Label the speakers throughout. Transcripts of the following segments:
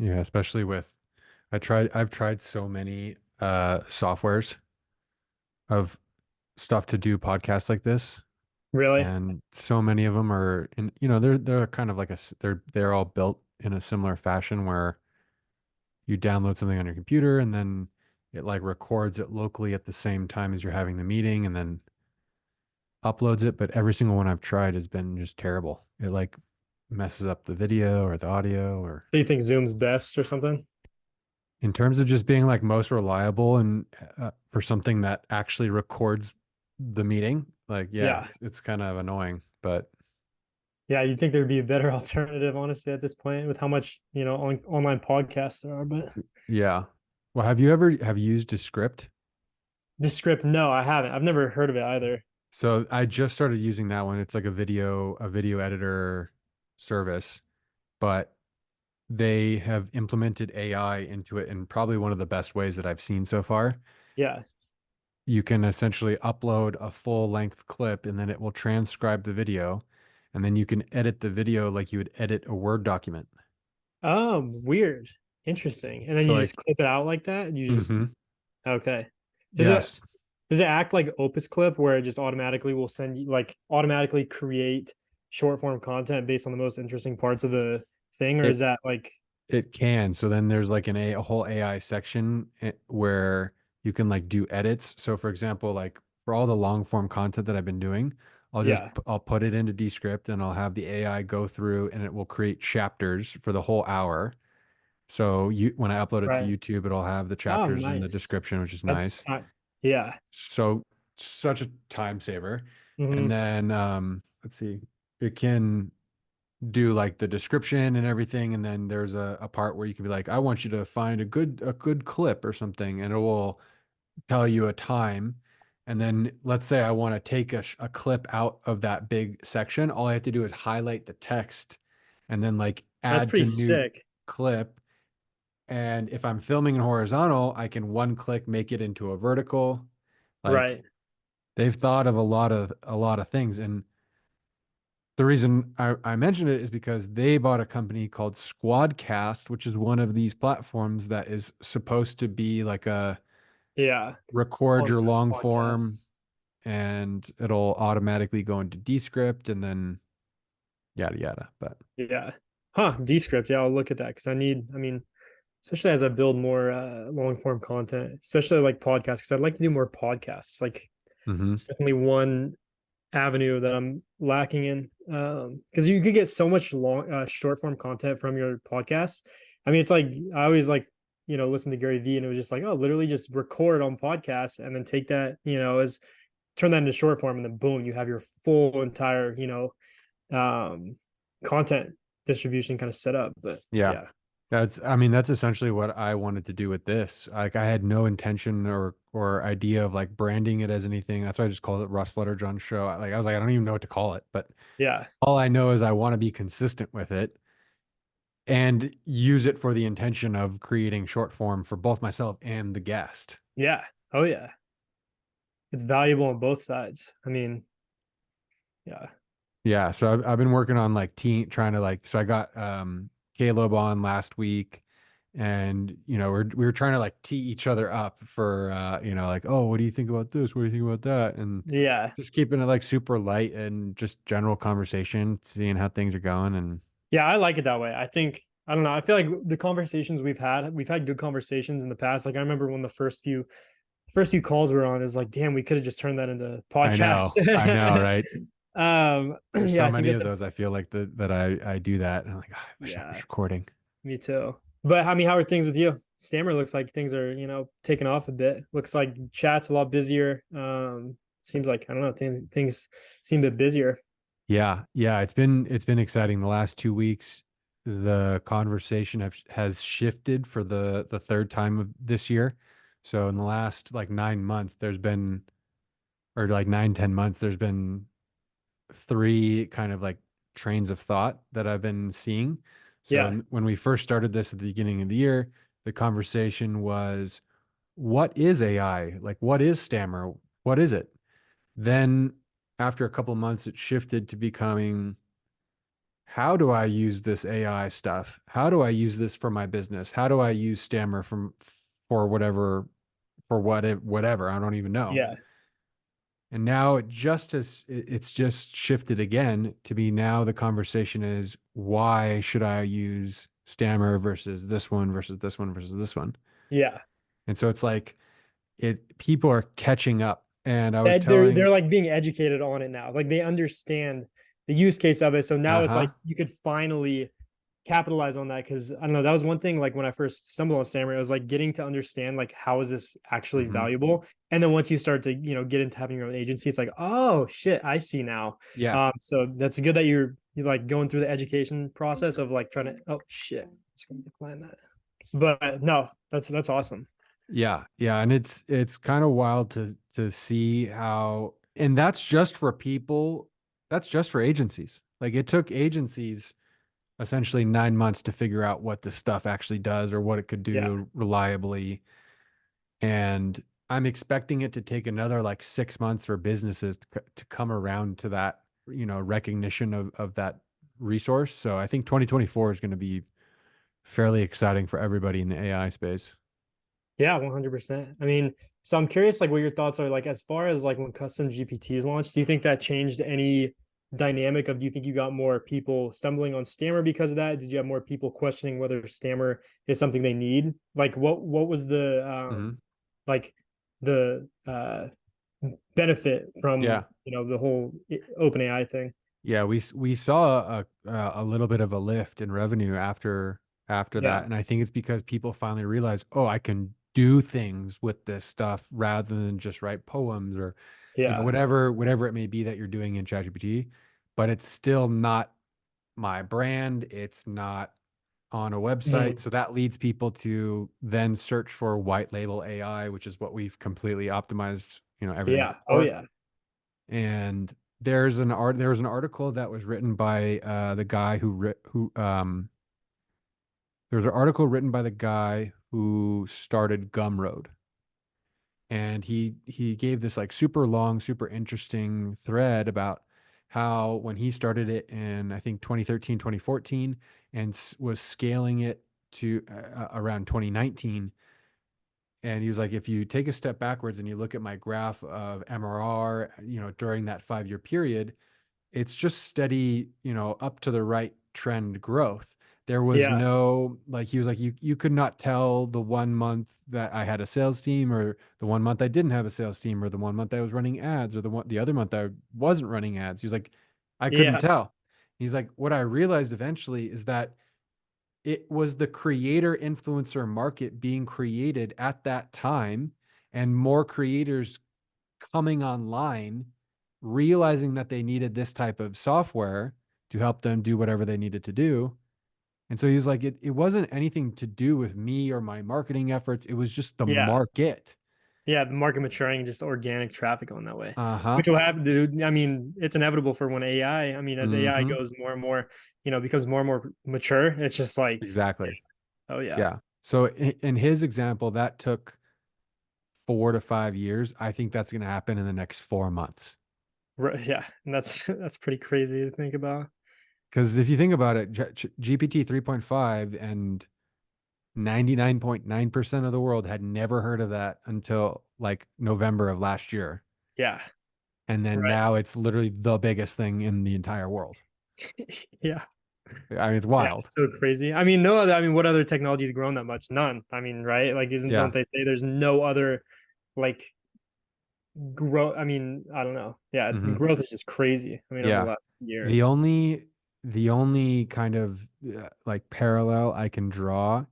Speaker 1: Yeah, especially with I've tried so many softwares of stuff to do podcasts like this,
Speaker 2: Really?
Speaker 1: and so many of them are in, they're kind of like they're all built in a similar fashion where you download something on your computer and then it like records it locally at the same time as you're having the meeting and then uploads it, but every single one I've tried has been just terrible. It like messes up the video or the audio or
Speaker 2: So you think Zoom's best or something?
Speaker 1: in terms of just being like most reliable and for something that actually records the meeting. Like, yeah,
Speaker 2: Yeah.
Speaker 1: it's kind of annoying, but
Speaker 2: Yeah, you'd think there'd be a better alternative, honestly, at this point with how much, online podcasts there are. But
Speaker 1: yeah. Well, have you used Descript?
Speaker 2: Descript, no, I haven't. I've never heard of it either.
Speaker 1: So I just started using that one. It's like a video editor service, but they have implemented AI into it in probably one of the best ways that I've seen so far.
Speaker 2: Yeah.
Speaker 1: You can essentially upload a full length clip and then it will transcribe the video. And then you can edit the video like you would edit a Word document.
Speaker 2: Weird. Interesting. And then
Speaker 1: So
Speaker 2: you just
Speaker 1: like,
Speaker 2: clip it out like that. You just
Speaker 1: hmm
Speaker 2: okay. Does it
Speaker 1: yes.
Speaker 2: does it act like Opus Clip where it just automatically will send you like automatically create short form content based on the most interesting parts of the thing, or is
Speaker 1: It
Speaker 2: that like
Speaker 1: it can. So then there's like a whole AI section where you can like do edits. So for example, like for all the long form content that I've been doing,
Speaker 2: yeah,
Speaker 1: I'll put it into Descript and I'll have the AI go through and it will create chapters for the whole hour. So when I upload it to
Speaker 2: right.
Speaker 1: YouTube, it'll have the
Speaker 2: Oh,
Speaker 1: chapters in the
Speaker 2: nice.
Speaker 1: description, which is
Speaker 2: That's
Speaker 1: nice.
Speaker 2: yeah.
Speaker 1: So such a time saver. And
Speaker 2: Hmm.
Speaker 1: then let's see, it can do like the description and everything. And then there's a part where you can be like, I want you to find a good clip or something, and it will tell you a time. And then let's say I want to take a clip out of that big section. All I have to do is highlight the text and then like
Speaker 2: That's
Speaker 1: add to
Speaker 2: pretty
Speaker 1: new
Speaker 2: sick.
Speaker 1: clip. And if I'm filming in horizontal, I can one click make it into a vertical. Like
Speaker 2: Right.
Speaker 1: they've thought of a lot of things. And the reason I mentioned it is because they bought a company called Squadcast, which is one of these platforms that is supposed to be like a
Speaker 2: Yeah.
Speaker 1: record
Speaker 2: On
Speaker 1: your long form
Speaker 2: podcasts.
Speaker 1: and it'll automatically go into Descript and then yada yada. But
Speaker 2: Yeah. Huh. Descript. Yeah, I'll look at that because I mean, especially as I build more long form content, especially like podcasts, because I'd like to do more podcasts. Like
Speaker 1: hmm
Speaker 2: it's definitely one avenue that I'm lacking in. Because you could get so much short form content from your podcast. I mean, it's like I always like, listen to Gary Vee and it was just like, oh, literally just record on podcasts and then take that, as turn that into short form and then boom, you have your full entire, um, content distribution kind of set up. But
Speaker 1: yeah,
Speaker 2: yeah,
Speaker 1: I mean, that's essentially what I wanted to do with this. Like I had no intention or idea of like branding it as anything. That's why I just called it Russ Flutterjohn Show. Like I was like, I don't even know what to call it, but
Speaker 2: yeah,
Speaker 1: all I know is I want to be consistent with it and use it for the intention of creating short form for both myself and the guest.
Speaker 2: yeah. Oh yeah. It's valuable on both sides. I mean, yeah.
Speaker 1: Yeah, so I've been working on like trying to like so I got Caleb on last week and we were trying to like tee each other up for like, oh, what do you think about this? What do you think about that? And
Speaker 2: Yeah.
Speaker 1: just keeping it like super light and just general conversation, seeing how things are going. And
Speaker 2: Yeah, I like it that way. I don't know. I feel like the conversations we've had good conversations in the past. Like I remember when the first few calls we were on is like, damn, we could have just turned that into podcasts.
Speaker 1: I know, right? There's
Speaker 2: Yeah,
Speaker 1: so
Speaker 2: I think
Speaker 1: many
Speaker 2: that's
Speaker 1: of
Speaker 2: a
Speaker 1: those I feel like that I do that and I'm like, "Ah, I wish I was
Speaker 2: yeah,
Speaker 1: recording."
Speaker 2: me too. But I mean, how are things with you? Stammer looks like things are, taking off a bit. Looks like chat's a lot busier. Seems like I don't know, things seem a bit busier.
Speaker 1: Yeah, yeah, it's been exciting. The last 2 weeks, the conversation has shifted for the third time of this year. So in the last like 9 months, there's been, or like 9, 10 months, there's been three kind of like trains of thought that I've been seeing. So
Speaker 2: Yeah.
Speaker 1: when we first started this at the beginning of the year, the conversation was, what is AI? Like, what is Stammer? What is it? Then after a couple of months, it shifted to becoming how do I use this AI stuff? How do I use this for my business? How do I use Stammer for whatever, whatever? I don't even know.
Speaker 2: Yeah.
Speaker 1: And now it's just shifted again to be, now the conversation is, why should I use Stammer versus this one versus this one versus this one?
Speaker 2: Yeah.
Speaker 1: And so it's like, people are catching up. And I was
Speaker 2: That they're
Speaker 1: telling,
Speaker 2: like being educated on it now. Like they understand the use case of it. So now it's like
Speaker 1: uh-huh.
Speaker 2: you could finally capitalize on that because I don't know, that was one thing like when I first stumbled on Stammer, it was like getting to understand like how is this actually
Speaker 1: Hmm.
Speaker 2: valuable. And then once you start to, get into having your own agency, it's like, oh shit, I see now.
Speaker 1: Yeah.
Speaker 2: So that's good that you're like going through the education process of like trying to, oh shit, it's gonna decline that. But no, that's awesome.
Speaker 1: Yeah, yeah, and it's kind of wild to see how, and that's just for people, that's just for agencies. Like, it took agencies essentially 9 months to figure out what this stuff actually does or what it could
Speaker 2: Yeah.
Speaker 1: do reliably. And I'm expecting it to take another like 6 months for businesses to come around to that, recognition of that resource. So I think 2024 is going to be fairly exciting for everybody in the AI space.
Speaker 2: Yeah, 100%. I mean, so I'm curious, like, what your thoughts are, like, as far as like when custom GPTs launched, do you think that changed any dynamic of, do you think you got more people stumbling on Stammer because of that? Did you have more people questioning whether Stammer is something they need? Like, what was the,
Speaker 1: Hmm.
Speaker 2: like, the, benefit from,
Speaker 1: Yeah.
Speaker 2: the whole open AI thing?
Speaker 1: Yeah, we saw a little bit of a lift in revenue after that,
Speaker 2: Yeah.
Speaker 1: and I think it's because people finally realized, oh, I can do things with this stuff rather than just write poems, or
Speaker 2: Yeah.
Speaker 1: whatever it may be that you're doing in ChatGPT. But it's still not my brand. It's not on a website,
Speaker 2: Mhm.
Speaker 1: so that leads people to then search for white label AI, which is what we've completely optimized, everything
Speaker 2: Yeah. Oh,
Speaker 1: for.
Speaker 2: yeah.
Speaker 1: And there was an article that was written by the guy who there was an article written by the guy who started Gumroad, and he gave this like super long, super interesting thread about how when he started it in, I think, 2013, 2014, and was scaling it to around 2019. And he was like, if you take a step backwards and you look at my graph of MRR, during that 5 year period, it's just steady, up to the right trend growth. There was
Speaker 2: Yeah.
Speaker 1: no, like, he was like, you could not tell the 1 month that I had a sales team, or the 1 month I didn't have a sales team, or the 1 month I was running ads, or the other month I wasn't running ads. He was like, I couldn't
Speaker 2: Yeah.
Speaker 1: tell. He's like, what I realized eventually is that it was the creator influencer market being created at that time, and more creators coming online, realizing that they needed this type of software to help them do whatever they needed to do. And so he was like, it wasn't anything to do with me or my marketing efforts. It was just the
Speaker 2: Yeah.
Speaker 1: market.
Speaker 2: Yeah, the market maturing, just organic traffic on that way,
Speaker 1: Uh-huh.
Speaker 2: which will happen. Dude. I mean, it's inevitable for when AI. I mean, as AI
Speaker 1: Mm-hmm.
Speaker 2: goes more and more, becomes more and more mature. It's just like,
Speaker 1: Exactly.
Speaker 2: oh yeah,
Speaker 1: Yeah. So in his example, that took 4 to 5 years. I think that's going to happen in the next 4 months.
Speaker 2: Yeah, and that's that's pretty crazy to think about.
Speaker 1: Because if you think about it, GPT 3.5 and 99.9% of the world had never heard of that until like November of last year.
Speaker 2: Yeah,
Speaker 1: And then
Speaker 2: right.
Speaker 1: now it's literally the biggest thing in the entire world.
Speaker 2: Yeah,
Speaker 1: I mean, it's
Speaker 2: yeah,
Speaker 1: wild.
Speaker 2: it's so crazy. I mean, no other. I mean, what other technology has grown that much? None. I mean, right? Like, isn't don't
Speaker 1: Yeah.
Speaker 2: they say there's no other like growth? I mean, I don't know. Yeah,
Speaker 1: Hmm.
Speaker 2: growth is just crazy. I mean, over the
Speaker 1: Yeah.
Speaker 2: last year.
Speaker 1: The only the only kind of like parallel I can draw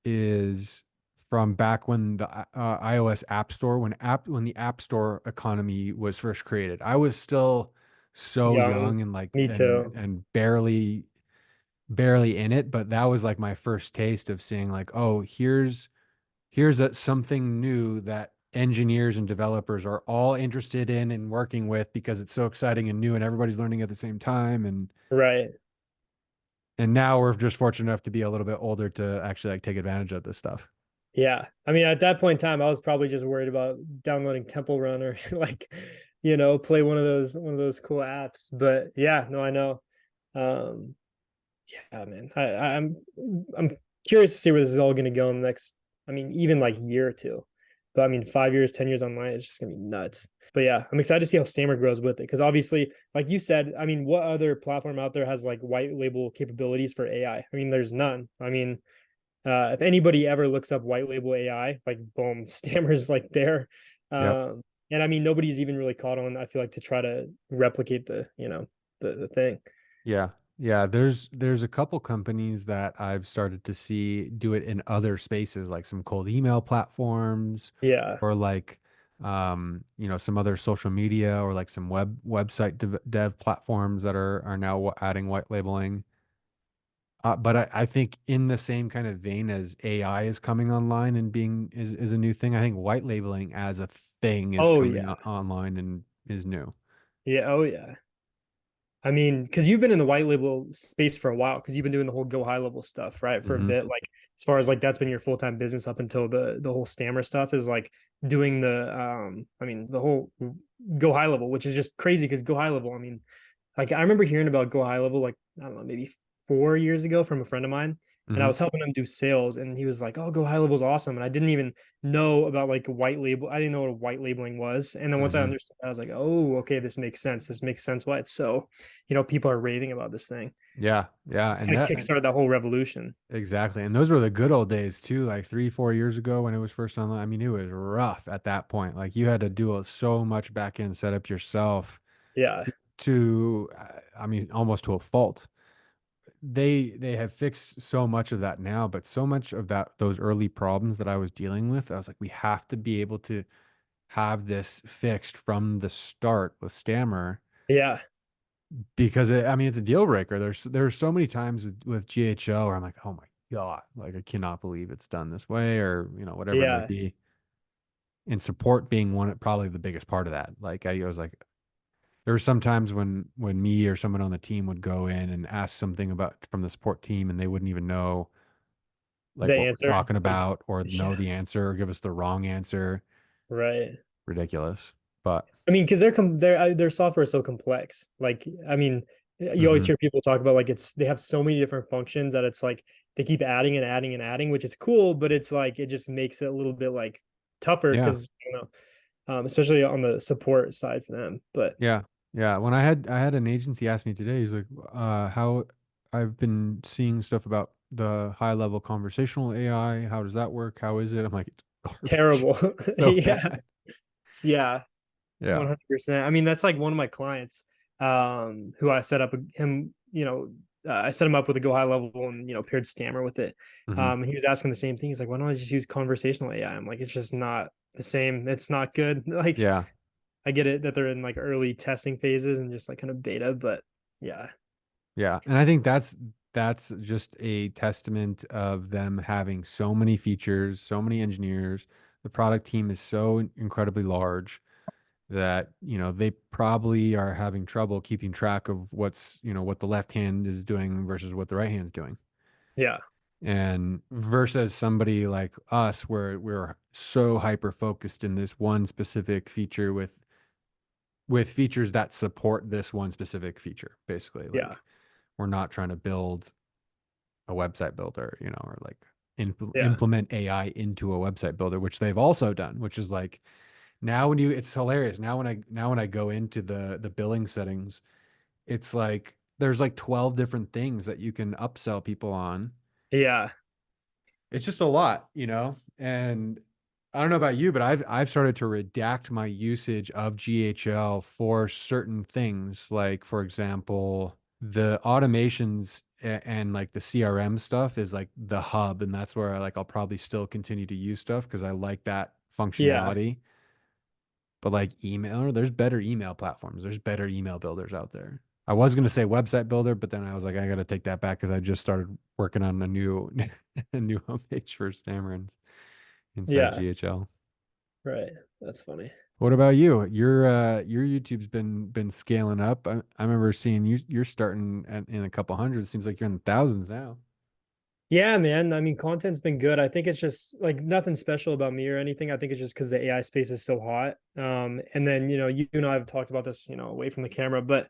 Speaker 1: is from back when the iOS App Store, when the App Store economy was first created. I was still so
Speaker 2: Young,
Speaker 1: young and like
Speaker 2: me too.
Speaker 1: and barely in it, but that was like my first taste of seeing like, oh, here's something new that engineers and developers are all interested in and working with because it's so exciting and new and everybody's learning at the same time.
Speaker 2: Right.
Speaker 1: And now we're just fortunate enough to be a little bit older to actually like take advantage of this stuff.
Speaker 2: Yeah. I mean, at that point in time, I was probably just worried about downloading Temple Run or like, play one of those cool apps. But yeah, no, I know. Um, Yeah, man. I'm curious to see where this is all going to go in the next, I mean, even like year or two. But I mean, 5 years, 10 years online, it's just going to be nuts. But yeah, I'm excited to see how Stammer grows with it. Because obviously, like you said, I mean, what other platform out there has like white label capabilities for AI? I mean, there's none. I mean, if anybody ever looks up white label AI, like boom, Stammer's like there.
Speaker 1: Yep.
Speaker 2: And I mean, nobody's even really caught on, I feel like, to try to replicate the, the thing.
Speaker 1: Yeah. Yeah, there's a couple companies that I've started to see do it in other spaces, like some cold email platforms
Speaker 2: Yeah.
Speaker 1: or like some other social media or like some website dev platforms that are now adding white labeling. But I think in the same kind of vein as AI is coming online and being is a new thing, I think white labeling as a thing is
Speaker 2: Oh
Speaker 1: coming
Speaker 2: yeah.
Speaker 1: online and is new.
Speaker 2: Yeah. Oh yeah. I mean, because you've been in the white label space for a while, because you've been doing the whole go high level stuff, right? For a
Speaker 1: Hmm.
Speaker 2: bit, like as far as like that's been your full time business up until the whole Stammer stuff is like doing the I mean the whole go high level, which is just crazy because go high level. I mean, like I remember hearing about Go High Level like I don't know, maybe 4 years ago from a friend of mine. And I
Speaker 1: Hmm.
Speaker 2: was helping him do sales and he was like, "Oh, Go High Level is awesome." And I didn't even know about like white label. I didn't know what white labeling was. And then once I
Speaker 1: Hmm.
Speaker 2: understood, I was like, "Oh, okay, this makes sense. This makes sense why it's so, people are raving about this thing."
Speaker 1: Yeah, yeah,
Speaker 2: It's
Speaker 1: and
Speaker 2: kind of
Speaker 1: that
Speaker 2: kickstarted that whole revolution.
Speaker 1: exactly. And those were the good old days too, like 3, 4 years ago when it was first online. I mean, it was rough at that point. Like you had to do so much back end setup yourself
Speaker 2: Yeah.
Speaker 1: I mean, almost to a fault. They have fixed so much of that now, but so much of those early problems that I was dealing with, I was like, we have to be able to have this fixed from the start with Stammer
Speaker 2: Yeah.
Speaker 1: because I mean, it's a deal breaker. There's so many times with GHL where I'm like, oh my God, like I cannot believe it's done this way, or whatever it might
Speaker 2: Yeah.
Speaker 1: be. And support being probably the biggest part of that. Like I was like, there were some times when me or someone on the team would go in and ask something about from the support team, and they wouldn't even know
Speaker 2: The
Speaker 1: like what we're
Speaker 2: answer.
Speaker 1: talking
Speaker 2: Like,
Speaker 1: about or know
Speaker 2: yeah.
Speaker 1: the answer or give us the wrong answer.
Speaker 2: Right.
Speaker 1: Ridiculous. But
Speaker 2: I mean, because their software is so complex. Like, I mean, you always
Speaker 1: mhm,
Speaker 2: hear people talk about like they have so many different functions that it's like they keep adding and adding and adding, which is cool, but it's like it just makes it a little bit like tougher
Speaker 1: yeah.
Speaker 2: because especially on the support side for them. But
Speaker 1: Yeah. Yeah. When I had an agency ask me today, he's like, how I've been seeing stuff about the high level conversational AI. How does that work? How is it? I'm like, it's garbage.
Speaker 2: terrible.
Speaker 1: So
Speaker 2: Yeah.
Speaker 1: bad.
Speaker 2: Yeah.
Speaker 1: Yeah.
Speaker 2: 100%. I mean, that's like one of my clients, who I set up him, I set him up with a go high level and, paired Stammer with it.
Speaker 1: Hmm.
Speaker 2: And he was asking the same thing. He's like, why don't I just use conversational AI? I'm like, it's just not the same. It's not good. Like,
Speaker 1: Yeah.
Speaker 2: I get it that they're in like early testing phases and just like kind of beta, but yeah,
Speaker 1: Yeah. And I think that's just a testament of them having so many features, so many engineers. The product team is so incredibly large that they probably are having trouble keeping track of what the left hand is doing versus what the right hand's doing.
Speaker 2: yeah,
Speaker 1: And versus somebody like us where we're so hyper focused in this one specific feature with features that support this one specific feature, basically.
Speaker 2: yeah,
Speaker 1: Like we're not trying to build a website builder, or like
Speaker 2: yeah,
Speaker 1: implement AI into a website builder, which they've also done, which is like now it's hilarious. Now when I go into the billing settings, it's like there's like 12 different things that you can upsell people on.
Speaker 2: yeah,
Speaker 1: It's just a lot. And I don't know about you, but I've started to redact my usage of GHL for certain things. Like for example, the automations and like the CRM stuff is like the hub, and that's where I'll probably still continue to use stuff because I like that
Speaker 2: yeah,
Speaker 1: functionality. But like email, there's better email platforms. There's better email builders out there. I was gonna say website builder, but then I was like, I gotta take that back because I just started working on a new a new homepage for Stammers inside
Speaker 2: yeah,
Speaker 1: GHL.
Speaker 2: right. That's funny.
Speaker 1: What about you? Your YouTube's been scaling up. I remember seeing you're starting in a couple hundred. It seems like you're in the thousands now.
Speaker 2: Yeah, man. I mean, content's been good. I think it's just like nothing special about me or anything. I think it's just because the AI space is so hot. And then, you and I have talked about this, away from the camera, but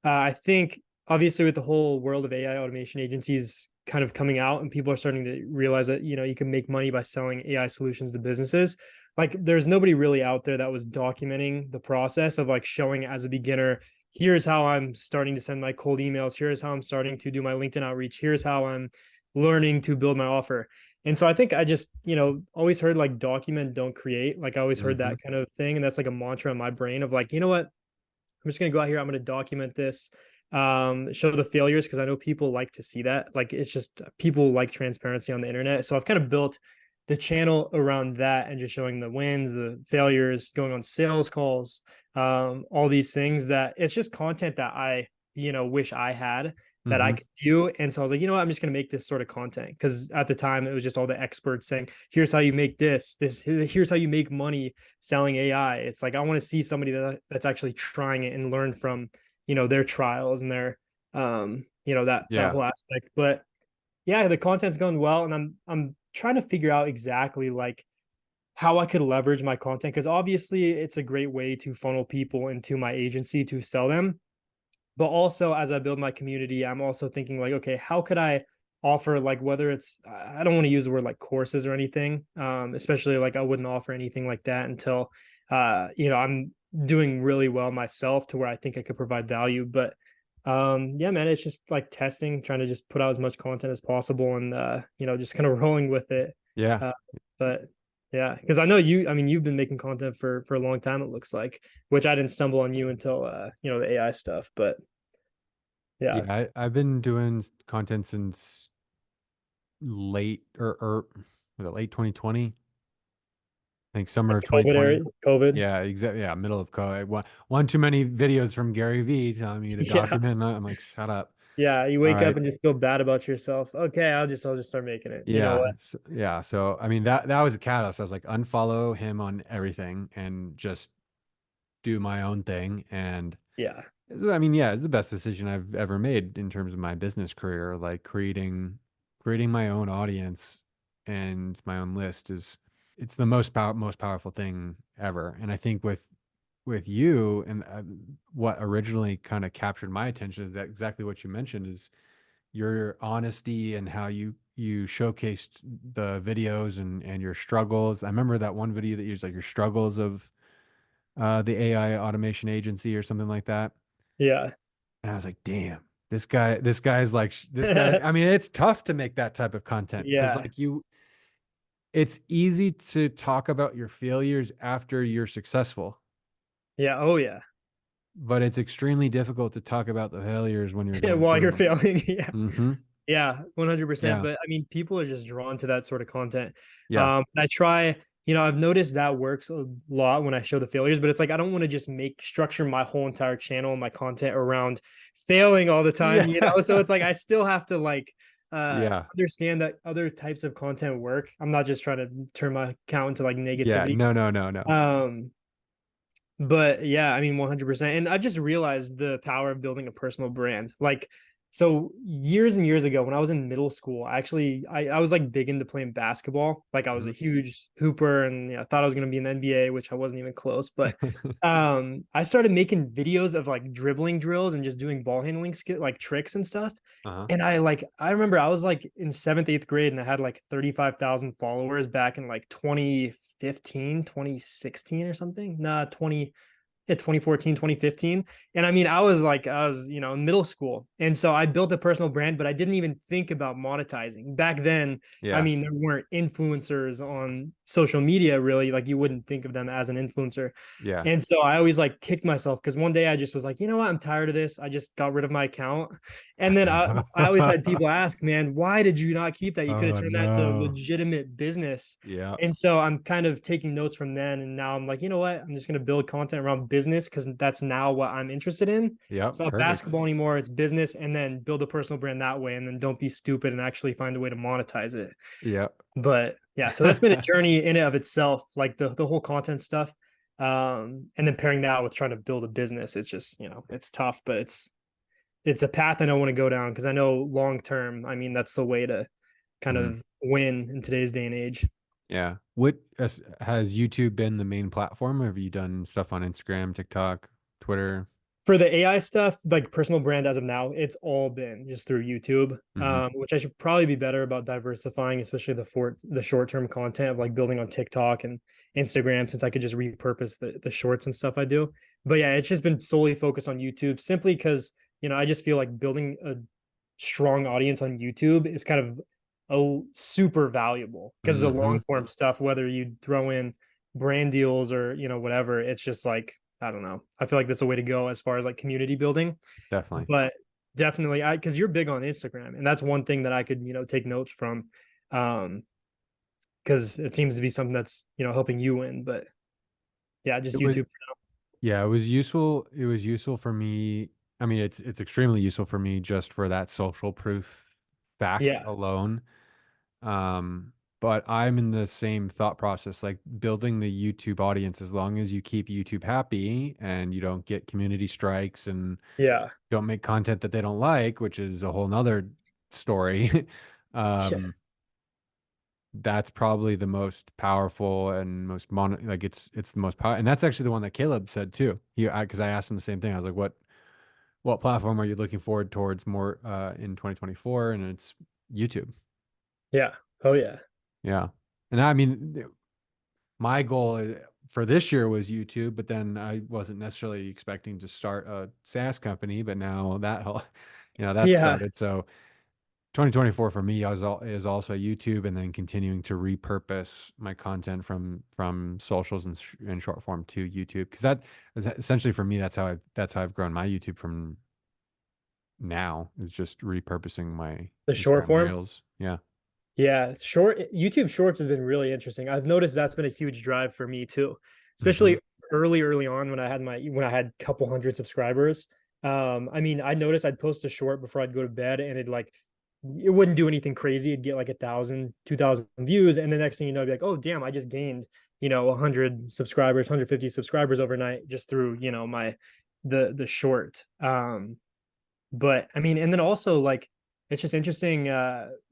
Speaker 2: I think obviously with the whole world of AI automation agencies kind of coming out and people are starting to realize that, you can make money by selling AI solutions to businesses. Like there's nobody really out there that was documenting the process of like showing as a beginner, here's how I'm starting to send my cold emails, here's how I'm starting to do my LinkedIn outreach, here's how I'm learning to build my offer. And so I think I just, always heard like document, don't create. Like I always heard
Speaker 1: Hmm.
Speaker 2: that kind of thing. And that's like a mantra in my brain of like, you know what? I'm just gonna go out here. I'm gonna document this, show the failures because I know people like to see that. Like it's just people like transparency on the internet. So I've kind of built the channel around that and just showing the wins, the failures, going on sales calls, all these things that it's just content that I, wish I had that I
Speaker 1: Hmm.
Speaker 2: could do. And so I was like, you know what, I'm just gonna make this sort of content because at the time it was just all the experts saying, here's how you make this, here's how you make money selling AI. It's like I want to see somebody that's actually trying it and learn from, their trials and their that
Speaker 1: Yeah.
Speaker 2: whole aspect. But yeah, the content's going well and I'm trying to figure out exactly like how I could leverage my content because obviously it's a great way to funnel people into my agency to sell them. But also as I build my community, I'm also thinking like, okay, how could I offer like whether it's I don't want to use the word like courses or anything, especially like I wouldn't offer anything like that until I'm doing really well myself to where I think I could provide value. But yeah, man, it's just like testing, trying to just put out as much content as possible and just kind of rolling with it.
Speaker 1: Yeah.
Speaker 2: Uh, but yeah, because I know I mean, you've been making content for a long time, it looks like, which I didn't stumble on you until the AI stuff. But
Speaker 1: Yeah.
Speaker 2: yeah,
Speaker 1: I've been doing content since late or was it late 2020? I think summer
Speaker 2: like
Speaker 1: of
Speaker 2: COVID
Speaker 1: 2020.
Speaker 2: era, COVID.
Speaker 1: Yeah, exactly. Yeah, middle of COVID. One too many videos from Gary Vee telling me to
Speaker 2: Yeah,
Speaker 1: document. I'm like, shut up.
Speaker 2: yeah. You
Speaker 1: All
Speaker 2: wake up
Speaker 1: right.
Speaker 2: and just feel bad about yourself. Okay, I'll just start making it. You know
Speaker 1: Yeah.
Speaker 2: what?
Speaker 1: Yeah. So I mean that was a catalyst. I was like, unfollow him on everything and just do my own thing. And
Speaker 2: Yeah,
Speaker 1: I mean, yeah, it's the best decision I've ever made in terms of my business career. Like creating my own audience and my own list is it's the most powerful thing ever. And I think with you and what originally kind of captured my attention is that exactly what you mentioned is your honesty and how you showcased the videos and your struggles. I remember that one video that you was like your struggles of the AI automation agency or something like that.
Speaker 2: yeah,
Speaker 1: And I was like, damn, this guy's like, this guy. I mean, it's tough to make that type of content because,
Speaker 2: yeah,
Speaker 1: like, it's easy to talk about your failures after you're successful,
Speaker 2: yeah. Oh yeah.
Speaker 1: but it's extremely difficult to talk about the failures when you're going
Speaker 2: While
Speaker 1: through
Speaker 2: you're
Speaker 1: them.
Speaker 2: failing, yeah.
Speaker 1: Hmm.
Speaker 2: Yeah, 100%.
Speaker 1: Yeah.
Speaker 2: But I mean, people are just drawn to that sort of content.
Speaker 1: Yeah.
Speaker 2: I try, I've noticed that works a lot when I show the failures, but it's like I don't want to just make structure my whole entire channel and my content around failing all the time,
Speaker 1: Yeah.
Speaker 2: So it's like I still have to like
Speaker 1: Yeah.
Speaker 2: understand that other types of content work. I'm not just trying to turn my account into like
Speaker 1: Yeah.
Speaker 2: negativity.
Speaker 1: No, no, no, no.
Speaker 2: Um, but yeah, I mean, 100%. And I just realized the power of building a personal brand. Like, so years and years ago, when I was in middle school, I was like big into playing basketball. Like I was a
Speaker 1: Mhm.
Speaker 2: huge hooper and I thought I was going to be in the NBA, which I wasn't even close. But I started making videos of like dribbling drills and just doing ball handling skill, like tricks and stuff.
Speaker 1: Uh-huh.
Speaker 2: And I remember I was like in seventh, eighth grade and I had like 35,000 followers back in like 2015, 2016 or something. Nah, 2014, 2015. And I mean, I was, in middle school. And so I built a personal brand, but I didn't even think about monetizing. Back then, I
Speaker 1: Yeah.
Speaker 2: mean, there weren't influencers on social media really. Like you wouldn't think of them as an influencer.
Speaker 1: Yeah.
Speaker 2: And so I always like kicked myself because one day I just was like, you know what? I'm tired of this. I just got rid of my account. And then I always had people ask, man, why did you not keep that? You could have
Speaker 1: Oh
Speaker 2: turned that into a
Speaker 1: no.
Speaker 2: legitimate business.
Speaker 1: Yeah.
Speaker 2: And so I'm kind of taking notes from then. And now I'm like, you know what? I'm just going to build content around business because that's now what I'm interested in. It's
Speaker 1: Yep.
Speaker 2: not
Speaker 1: Perfect.
Speaker 2: basketball anymore. It's business. And then build a personal brand that way. And then don't be stupid and actually find a way to monetize it.
Speaker 1: Yep.
Speaker 2: But yeah, so that's been a journey in and of itself, like the whole content stuff. And then pairing that with trying to build a business, it's just, it's tough, but it's a path I don't want to go down because I know long term, I mean, that's the way to kind
Speaker 1: Mm.
Speaker 2: of win in today's day and age.
Speaker 1: Yeah. Has YouTube been the main platform? Or have you done stuff on Instagram, TikTok, Twitter?
Speaker 2: For the AI stuff, like personal brand as of now, it's all been just through YouTube,
Speaker 1: Hmm.
Speaker 2: which I should probably be better about diversifying, especially the short term content of like building on TikTok and Instagram, since I could just repurpose the shorts and stuff I do. But yeah, it's just been solely focused on YouTube simply because I just feel like building a strong audience on YouTube is kind of super valuable because the
Speaker 1: Hmm.
Speaker 2: long form stuff, whether you throw in brand deals or whatever, it's just like I don't know. I feel like that's a way to go as far as like community building.
Speaker 1: Definitely.
Speaker 2: But definitely, I because you're big on Instagram, and that's one thing that I could take notes from, because it seems to be something that's helping you win. But yeah, just
Speaker 1: It was
Speaker 2: YouTube.
Speaker 1: Yeah, it was useful. It was useful for me. I mean, it's extremely useful for me just for that social proof fact
Speaker 2: Yeah,
Speaker 1: alone. Um, but I'm in the same thought process, like building the YouTube audience, as long as you keep YouTube happy and you don't get community strikes and
Speaker 2: yeah,
Speaker 1: don't make content that they don't like, which is a whole nother story.
Speaker 2: yeah,
Speaker 1: um, that's probably the most powerful and most like it's the most power, and that's actually the one that Caleb said too. Because I asked him the same thing. I was like, what platform are you looking forward towards more in 2024? And it's YouTube.
Speaker 2: yeah. Oh yeah,
Speaker 1: Yeah. And I mean, my goal for this year was YouTube, but then I wasn't necessarily expecting to start a SaaS company, but now that whole, that
Speaker 2: yeah.
Speaker 1: started. So 2024 for me is also YouTube, and then continuing to repurpose my content from socials and short form to YouTube, because that essentially for me that's how I've grown my YouTube from now, is just repurposing my
Speaker 2: The short
Speaker 1: Instagram
Speaker 2: form.
Speaker 1: Reels. Yeah.
Speaker 2: Yeah, YouTube Shorts has been really interesting. I've noticed that's been a huge drive for me too,
Speaker 1: Hmm.
Speaker 2: especially early on when I had a couple hundred subscribers. I mean, I noticed I'd post a short before I'd go to bed, and it wouldn't do anything crazy. It'd get like 1,000, 2,000 views, and the next thing you know, I'd be like, oh damn, I just gained 100 subscribers, 150 subscribers overnight just through my the short. But I mean, and then also like it's just interesting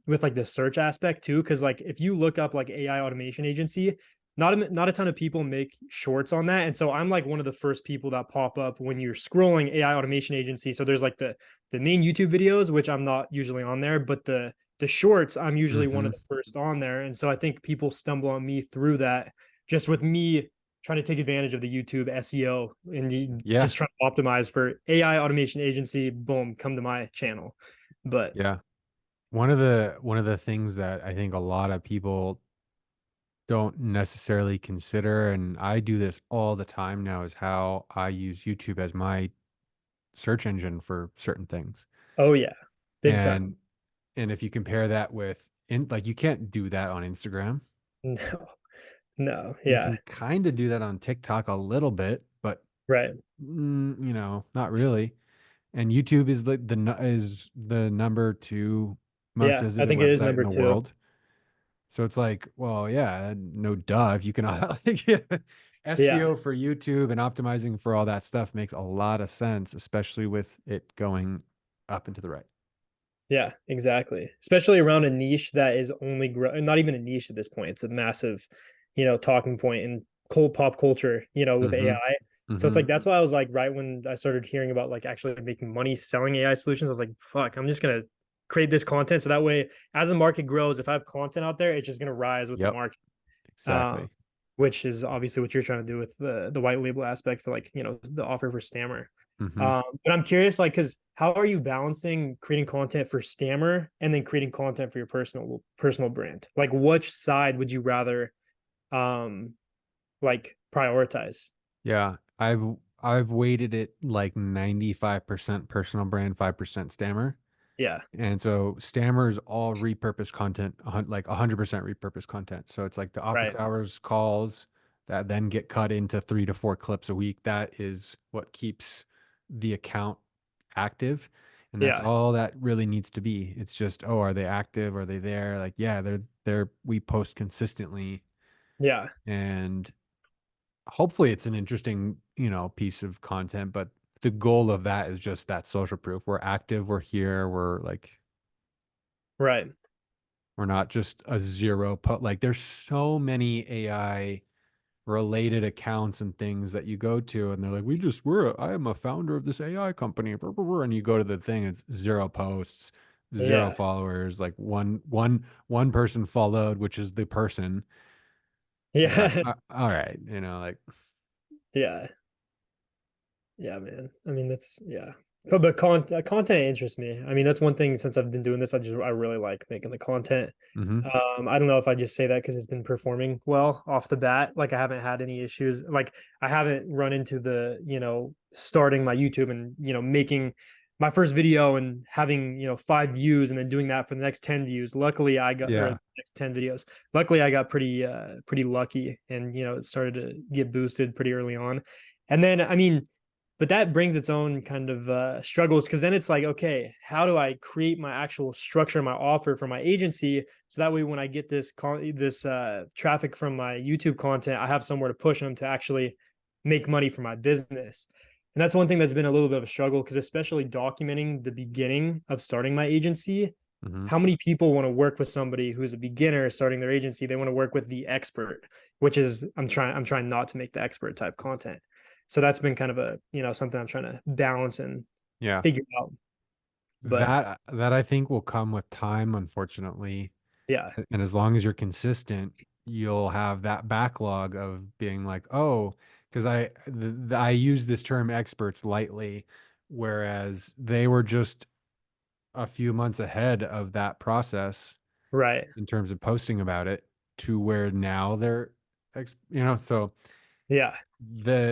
Speaker 2: with like the search aspect too, because like if you look up like AI automation agency, not a ton of people make shorts on that, and so I'm like one of the first people that pop up when you're scrolling AI automation agency. So there's like the main YouTube videos, which I'm not usually on there, but the shorts I'm usually one
Speaker 1: Hmm.
Speaker 2: of the first on there, and so I think people stumble on me through that, just with me trying to take advantage of the YouTube SEO and
Speaker 1: Yeah.
Speaker 2: just trying to optimize for AI automation agency. Boom, come to my channel. But
Speaker 1: Yeah. One of the things that I think a lot of people don't necessarily consider, and I do this all the time now, is how I use YouTube as my search engine for certain things.
Speaker 2: oh yeah, big time.
Speaker 1: And and if you compare that with like, you can't do that on Instagram.
Speaker 2: No, no,
Speaker 1: You
Speaker 2: yeah,
Speaker 1: can kind of do that on TikTok a little bit, but
Speaker 2: right,
Speaker 1: not really. And YouTube is is the number two most
Speaker 2: yeah. I
Speaker 1: visited
Speaker 2: think it is
Speaker 1: website in
Speaker 2: number
Speaker 1: the
Speaker 2: two.
Speaker 1: world. So it's like, well, yeah, no duh. If you can, like, yeah,
Speaker 2: Yeah,
Speaker 1: SEO for YouTube and optimizing for all that stuff makes a lot of sense, especially with it going up and to the right.
Speaker 2: yeah, exactly. Especially around a niche that is only not even a niche at this point. It's a massive, talking point in cold pop culture, with
Speaker 1: Mm-hmm.
Speaker 2: AI. So it's
Speaker 1: Mm-hmm.
Speaker 2: like that's why I was like, right when I started hearing about like actually making money selling AI solutions, I was like, fuck, I'm just gonna create this content so that way as the market grows, if I have content out there, it's just gonna rise with the
Speaker 1: Yep.
Speaker 2: market. Um,
Speaker 1: Exactly.
Speaker 2: which is obviously what you're trying to do with the white label aspect for like the offer for Stammer.
Speaker 1: Mm-hmm.
Speaker 2: But I'm curious, like, because how are you balancing creating content for Stammer and then creating content for your personal brand? Like, which side would you rather um like prioritize?
Speaker 1: Yeah. I've weighted it like 95% personal brand, 5% Stammer.
Speaker 2: Yeah,
Speaker 1: And so Stammer's all repurposed content, like 100% repurposed content. So it's like the office
Speaker 2: right.
Speaker 1: hours calls that then get cut into 3 to 4 clips a week. That is what keeps the account active. And that's
Speaker 2: Yeah,
Speaker 1: all that really needs to be. It's just, oh, are they active? Are they there? Like, yeah, we post consistently,
Speaker 2: yeah,
Speaker 1: and hopefully it's an interesting, piece of content, but the goal of that is just that social proof. We're active, we're here, we're like,
Speaker 2: right.
Speaker 1: we're not just a zero put. Like, there's so many AI related accounts and things that you go to, and they're like, I am a founder of this AI company, and you go to the thing, it's zero posts, zero
Speaker 2: Yeah.
Speaker 1: followers, like one person followed, which is the person. It's like,
Speaker 2: Yeah.
Speaker 1: all right, like,
Speaker 2: Yeah. Yeah, man. I mean, that's yeah. But content interests me. I mean, that's one thing since I've been doing this, I really like making the content.
Speaker 1: hmm
Speaker 2: I don't know if I just say that because it's been performing well off the bat. Like I haven't had any issues. Like I haven't run into the, starting my YouTube and, making my first video and having, 5 views and then doing that for the next 10 views. Luckily I got or
Speaker 1: yeah.
Speaker 2: next 10 videos. Luckily I got pretty lucky and it started to get boosted pretty early on. And then I mean, but that brings its own kind of struggles because then it's like, okay, how do I create my actual structure, my offer for my agency, so that way when I get this traffic from my YouTube content, I have somewhere to push them to actually make money for my business. And that's one thing that's been a little bit of a struggle because especially documenting the beginning of starting my agency,
Speaker 1: hmm
Speaker 2: how many people want to work with somebody who's a beginner starting their agency? They want to work with the expert, which is I'm trying not to make the expert type content. So that's been kind of a, something I'm trying to balance and
Speaker 1: Yeah.
Speaker 2: figure out. But
Speaker 1: That I think will come with time, unfortunately.
Speaker 2: yeah,
Speaker 1: And as long as you're consistent, you'll have that backlog of being like, oh, because I use this term experts lightly, whereas they were just a few months ahead of that process
Speaker 2: right.
Speaker 1: in terms of posting about it to where now they're, so
Speaker 2: Yeah,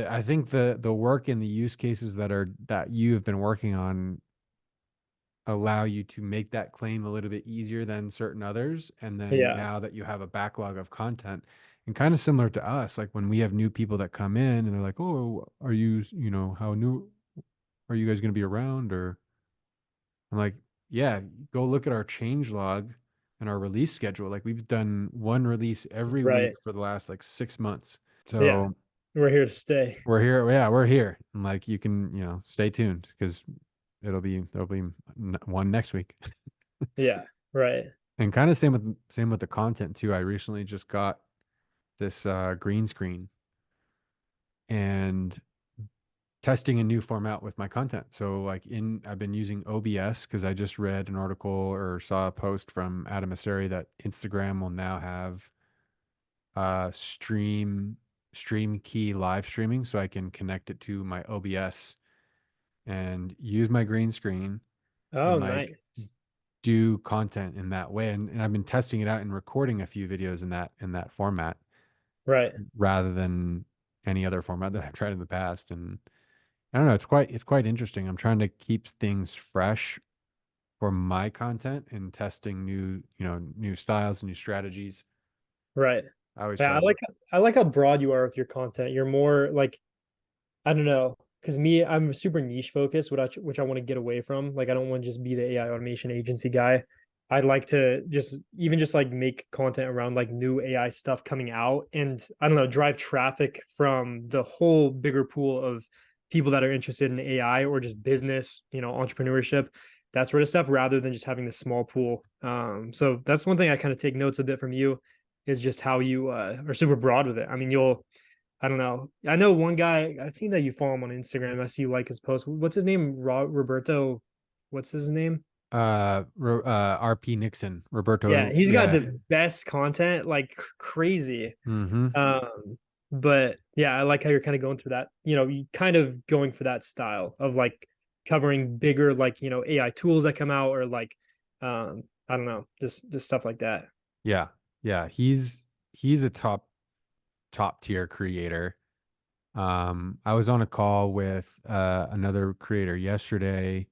Speaker 1: I think the work and the use cases that you have been working on allow you to make that claim a little bit easier than certain others. And then
Speaker 2: yeah,
Speaker 1: now that you have a backlog of content, and kind of similar to us, like when we have new people that come in and they're like, "Oh, are you, how new are you guys going to be around?" Or I'm like, "Yeah, go look at our change log and our release schedule. Like we've done one release every
Speaker 2: right.
Speaker 1: week for the last like 6 months.
Speaker 2: Yeah,
Speaker 1: So
Speaker 2: we're here to stay.
Speaker 1: we're here. Yeah, we're here. And like you can, stay tuned because there'll be one next week."
Speaker 2: Yeah, right,
Speaker 1: And kind of same with the content too. I recently just got this green screen and testing a new format with my content. So like I've been using OBS because I just read an article or saw a post from Adam Mesarich that Instagram will now have stream key live streaming, so I can connect it to my OBS and use my green screen
Speaker 2: oh
Speaker 1: and like
Speaker 2: nice,
Speaker 1: do content in that way. And I've been testing it out and recording a few videos in that format
Speaker 2: right,
Speaker 1: rather than any other format that I've tried in the past. And I don't know, it's quite interesting. I'm trying to keep things fresh for my content and testing new styles and new strategies.
Speaker 2: right.
Speaker 1: I always
Speaker 2: Yeah,
Speaker 1: try
Speaker 2: I
Speaker 1: to.
Speaker 2: like I like how broad you are with your content. You're more like I don't know, because I'm super niche focused, which I want to get away from. Like, I don't want to just be the AI automation agency guy. I'd like to just like make content around like new AI stuff coming out, and I don't know, drive traffic from the whole bigger pool of people that are interested in AI or just business, entrepreneurship, that sort of stuff, rather than just having this small pool. So that's one thing I kind of take notes a bit from you, is just how you are super broad with it. I mean, I don't know. I know one guy. I've seen that you follow him on Instagram. I see you like his post. What's his name? Roberto. What's his name?
Speaker 1: RP Nixon,
Speaker 2: Yeah,
Speaker 1: Roberto.
Speaker 2: he's got
Speaker 1: Yeah.
Speaker 2: the best content, like crazy.
Speaker 1: hmm
Speaker 2: But yeah, I like how you're kind of going through that. You kind of going for that style of like covering bigger, like AI tools that come out, or like, I don't know, just stuff like that.
Speaker 1: Yeah. Yeah. He's a top tier creator. I was on a call with another creator yesterday,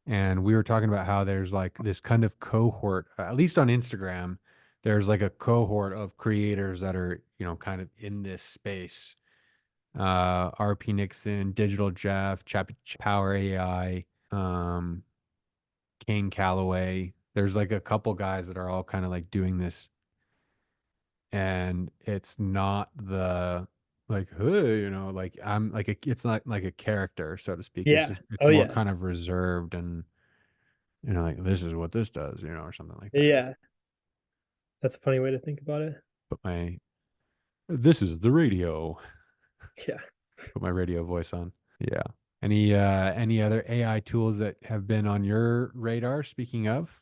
Speaker 1: and we were talking about how there's like this kind of cohort, at least on Instagram, there's like a cohort of creators that are, kind of in this space. RP Nixon, Digital Jeff, Power AI, Kane Calloway. There's like a couple guys that are all kind of like doing this, and it's not the like, hey, like I'm like it's not like a character, so to speak.
Speaker 2: Yeah.
Speaker 1: It's
Speaker 2: Oh
Speaker 1: more
Speaker 2: yeah.
Speaker 1: kind of reserved and like this is what this does, or something like that.
Speaker 2: Yeah. That's a funny way to think about it.
Speaker 1: But my This is the radio.
Speaker 2: Yeah.
Speaker 1: Put my radio voice on. Yeah. Any other AI tools that have been on your radar, speaking of?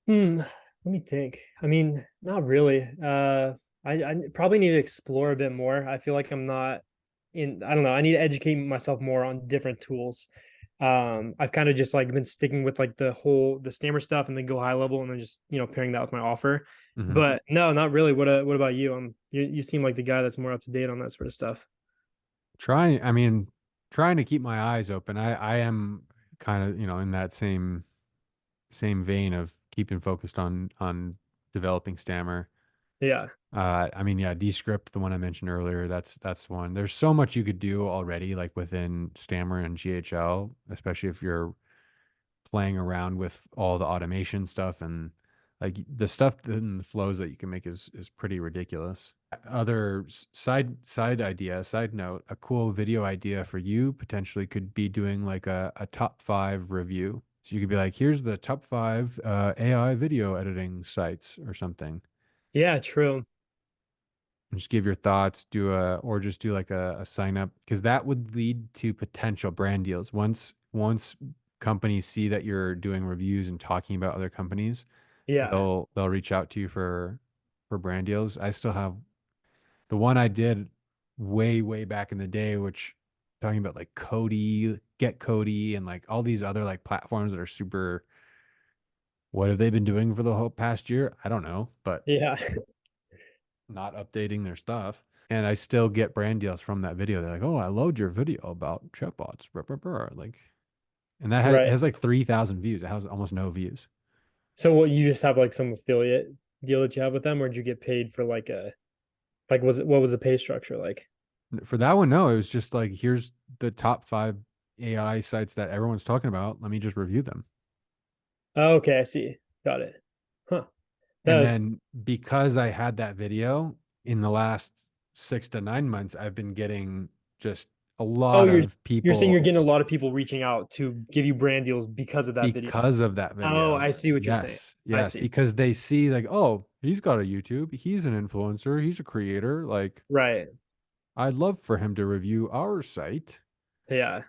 Speaker 2: Let me think. I mean, not really. I probably need to explore a bit more. I feel like I'm not in, I don't know, I need to educate myself more on different tools. I've kind of just like been sticking with like the stammer stuff and then go high level and then just, pairing that with my offer.
Speaker 1: Hmm.
Speaker 2: But no, not really. What about you? You seem like the guy that's more up to date on that sort of stuff.
Speaker 1: I mean, trying to keep my eyes open. I am kind of, in that same vein of keeping focused on developing Stammer.
Speaker 2: Yeah.
Speaker 1: I mean, yeah, Descript, the one I mentioned earlier, that's one. There's so much you could do already, like within Stammer and GHL, especially if you're playing around with all the automation stuff and like the stuff and the flows that you can make is pretty ridiculous. Other side note, a cool video idea for you potentially could be doing like a top five review. So you could be like, here's the top five AI video editing sites or something.
Speaker 2: Yeah, true.
Speaker 1: Just give your thoughts, or just do like a sign up because that would lead to potential brand deals. Once companies see that you're doing reviews and talking about other companies,
Speaker 2: Yeah.
Speaker 1: they'll reach out to you for brand deals. I still have the one I did way back in the day, which talking about like Cody, Get Cody, and like all these other like platforms that are super. What have they been doing for the whole past year? I don't know, but
Speaker 2: Yeah.
Speaker 1: not updating their stuff. And I still get brand deals from that video. They're like, "Oh, I love your video about chatbots." Blah, blah, blah. Like, and that
Speaker 2: Right.
Speaker 1: has like 3,000 views. It has almost no views.
Speaker 2: So what you just have like some affiliate deal that you have with them, or did you get paid for like was it what was the pay structure like?
Speaker 1: For that one, no, it was just like, here's the top five AI sites that everyone's talking about. Let me just review them.
Speaker 2: Oh, okay, I see. Got it. Huh.
Speaker 1: And
Speaker 2: That's
Speaker 1: then because I had that video in the last 6 to 9 months, I've been getting just a
Speaker 2: oh,
Speaker 1: lot
Speaker 2: you're
Speaker 1: of
Speaker 2: you're saying you're
Speaker 1: people
Speaker 2: getting a lot of people reaching out to give you brand deals because of that video.
Speaker 1: because of that
Speaker 2: Oh,
Speaker 1: video.
Speaker 2: I see what you're saying.
Speaker 1: Yes,
Speaker 2: I
Speaker 1: yes,
Speaker 2: see.
Speaker 1: because they see like, oh, he's got a YouTube, he's an influencer, he's a creator. Like,
Speaker 2: Right.
Speaker 1: I'd love for him to review our site.
Speaker 2: Yeah.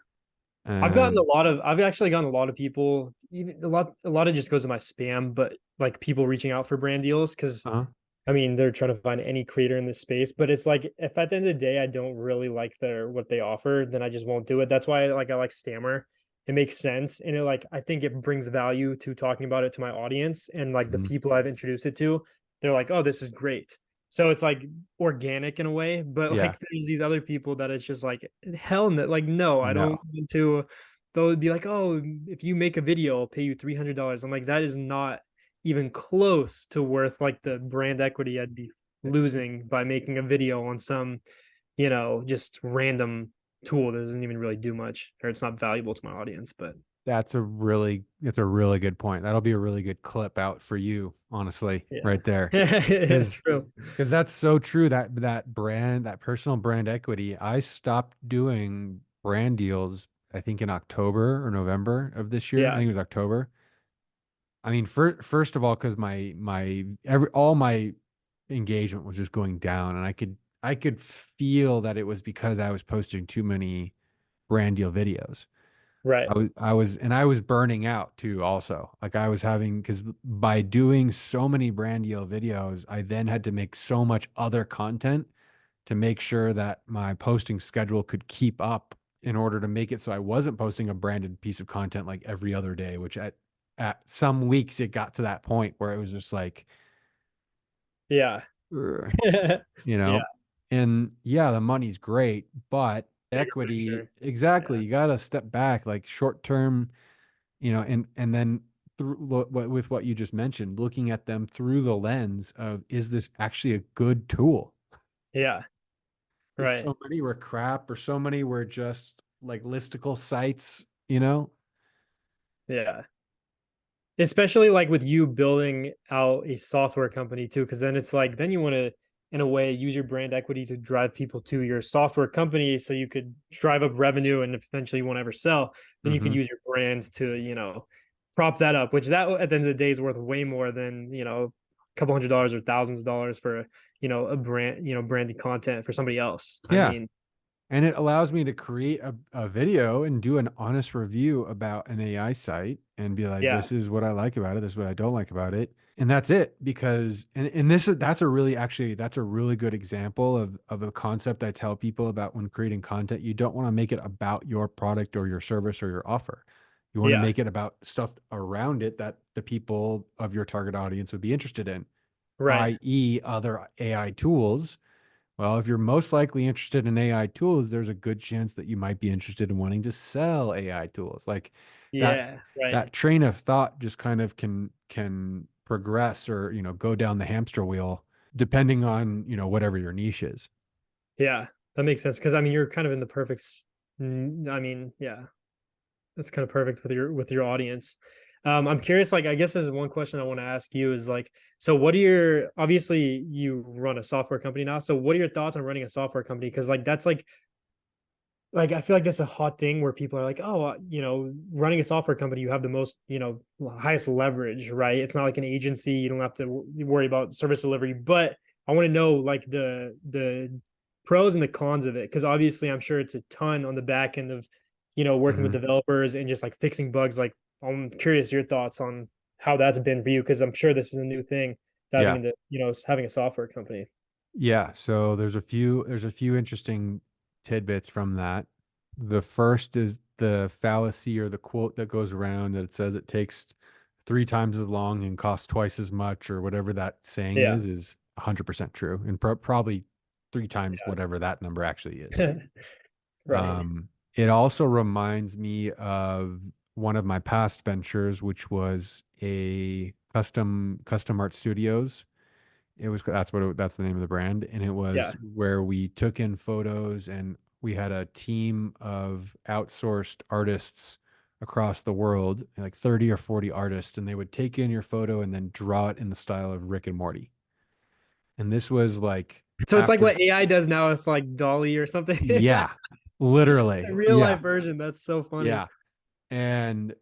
Speaker 1: And
Speaker 2: I've actually gotten a lot of people, even a lot of just goes to my spam, but like people reaching out for brand deals because
Speaker 1: uh
Speaker 2: I mean, they're trying to find any creator in this space, but it's like if at the end of the day I don't really like their what they offer, then I just won't do it. That's why I like Stammer. It makes sense, and it like I think it brings value to talking about it to my audience and like the
Speaker 1: mhm,
Speaker 2: people I've introduced it to. They're like, "Oh, this is great." So it's like organic in a way, but
Speaker 1: yeah,
Speaker 2: like there's these other people that it's just like hell no, like no, I don't
Speaker 1: no,
Speaker 2: want to. They'll be like, "Oh, if you make a video, I'll pay you $300." I'm like, that is not even close to worth like the brand equity I'd be losing by making a video on some, just random tool that doesn't even really do much or it's not valuable to my audience. But
Speaker 1: that's a really good point. That'll be a really good clip out for you, honestly,
Speaker 2: yeah,
Speaker 1: right there.
Speaker 2: it's
Speaker 1: Because
Speaker 2: true.
Speaker 1: because that's so true. That brand, that personal brand equity. I stopped doing brand deals, I think in October or November of this year. I
Speaker 2: Yeah,
Speaker 1: think it was October. I mean, first of all, because all my engagement was just going down, and I could feel that it was because I was posting too many brand deal videos.
Speaker 2: right.
Speaker 1: I was burning out too. Also, like I was having because by doing so many brand deal videos, I then had to make so much other content to make sure that my posting schedule could keep up in order to make it so I wasn't posting a branded piece of content like every other day, which at some weeks it got to that point where it was just like,
Speaker 2: Yeah.
Speaker 1: "Ugh," you
Speaker 2: Yeah,
Speaker 1: know, and yeah, the money's great, but
Speaker 2: bigger
Speaker 1: equity,
Speaker 2: picture.
Speaker 1: exactly.
Speaker 2: Yeah.
Speaker 1: You got to step back, like short term, and then with what you just mentioned, looking at them through the lens of, is this actually a good tool?
Speaker 2: Yeah.
Speaker 1: Because
Speaker 2: Right.
Speaker 1: so many were crap, or so many were just like listicle sites.
Speaker 2: Yeah. Especially like with you building out a software company too, because then it's like then you want to in a way use your brand equity to drive people to your software company so you could drive up revenue, and if eventually you won't ever sell, then you could
Speaker 1: Hmm.
Speaker 2: use your brand to prop that up, which that at the end of the day is worth way more than couple $100s or thousands of dollars for a brand, branded content for somebody else. I
Speaker 1: Yeah.
Speaker 2: mean,
Speaker 1: And it allows me to create a video and do an honest review about an AI site and be like,
Speaker 2: yeah,
Speaker 1: this is what I like about it. This is what I don't like about it. And that's it. Because, and that's a really, actually, that's a really good example of a concept I tell people about when creating content. You don't want to make it about your product or your service or your offer. You want to
Speaker 2: yeah,
Speaker 1: make it about stuff around it that the people of your target audience would be interested in,
Speaker 2: right,
Speaker 1: i.e., other AI tools. Well, if you're most likely interested in AI tools, there's a good chance that you might be interested in wanting to sell AI tools. Like that
Speaker 2: yeah, right,
Speaker 1: that train of thought just kind of can progress or, go down the hamster wheel depending on, whatever your niche is.
Speaker 2: yeah. That makes sense because I mean, you're kind of in the perfect. I mean, yeah, that's kind of perfect with your audience. I'm curious, like I guess there's one question I want to ask you is like, so what are your obviously you run a software company now, so what are your thoughts on running a software company? Because like that's like I feel like that's a hot thing where people are like, oh, running a software company, you have the most, highest leverage, right? It's not like an agency, you don't have to worry about service delivery. But I want to know like the pros and the cons of it, because obviously I'm sure it's a ton on the back end of, working with
Speaker 1: Hmm.
Speaker 2: developers and just like fixing bugs. Like I'm curious your thoughts on how that's been for you, because I'm sure this is a new thing diving
Speaker 1: Yeah.
Speaker 2: into, having a software company.
Speaker 1: Yeah. So there's a few interesting tidbits from that. The first is the fallacy or the quote that goes around that it says it takes 3 times as long and costs twice as much or whatever that saying
Speaker 2: Yeah.
Speaker 1: is 100% true and probably 3 times whatever that number actually is.
Speaker 2: Right.
Speaker 1: It also reminds me of one of my past ventures, which was a custom art studios. That's the name of the brand, and it
Speaker 2: Yeah.
Speaker 1: was where we took in photos and we had a team of outsourced artists across the world, like 30 or 40 artists, and they would take in your photo and then draw it in the style of Rick and Morty. And this was like
Speaker 2: So it's like
Speaker 1: after,
Speaker 2: what AI does now with like Dolly or something.
Speaker 1: yeah,
Speaker 2: A
Speaker 1: literally,
Speaker 2: real
Speaker 1: yeah,
Speaker 2: life version. That's so funny.
Speaker 1: yeah. And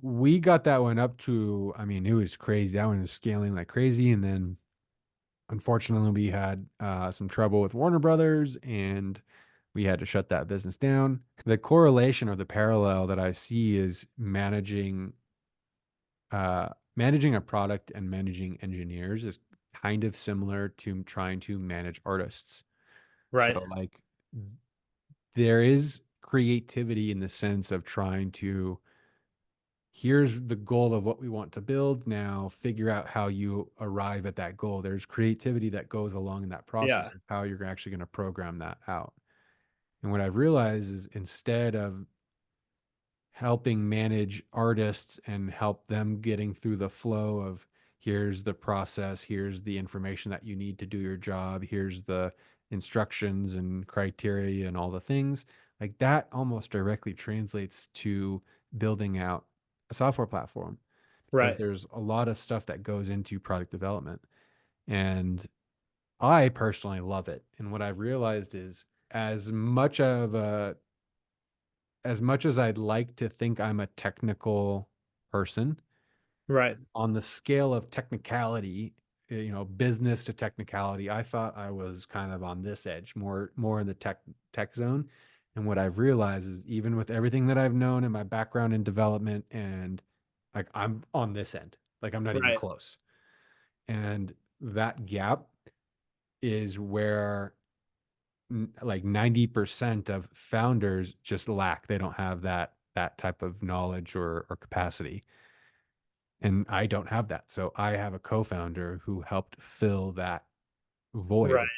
Speaker 1: we got that one up to, I mean, it was crazy. That one was scaling like crazy. And then unfortunately, we had some trouble with Warner Brothers and we had to shut that business down. The correlation or the parallel that I see is managing a product and managing engineers is kind of similar to trying to manage artists.
Speaker 2: Right.
Speaker 1: So like there is creativity in the sense of trying to, here's the goal of what we want to build. Now figure out how you arrive at that goal. There's creativity that goes along in that
Speaker 2: Yeah.
Speaker 1: process of how you're actually going to program that out. And what I've realized is instead of helping manage artists and help them getting through the flow of, here's the process, here's the information that you need to do your job, here's the instructions and criteria and all the things, like that almost directly translates to building out a software platform because
Speaker 2: Right.
Speaker 1: there's a lot of stuff that goes into product development. And I personally love it. And what I've realized is as much of a as much as I'd like to think I'm a technical person,
Speaker 2: Right.
Speaker 1: on the scale of technicality, business to technicality, I thought I was kind of on this edge, more in the tech zone. And what I've realized is even with everything that I've known in my background in development and like I'm on this end, like I'm not even
Speaker 2: Right.
Speaker 1: close. And that gap is where like 90% of founders just lack. They don't have that type of knowledge or capacity. And I don't have that. So I have a co-founder who helped fill that
Speaker 2: Right.
Speaker 1: void.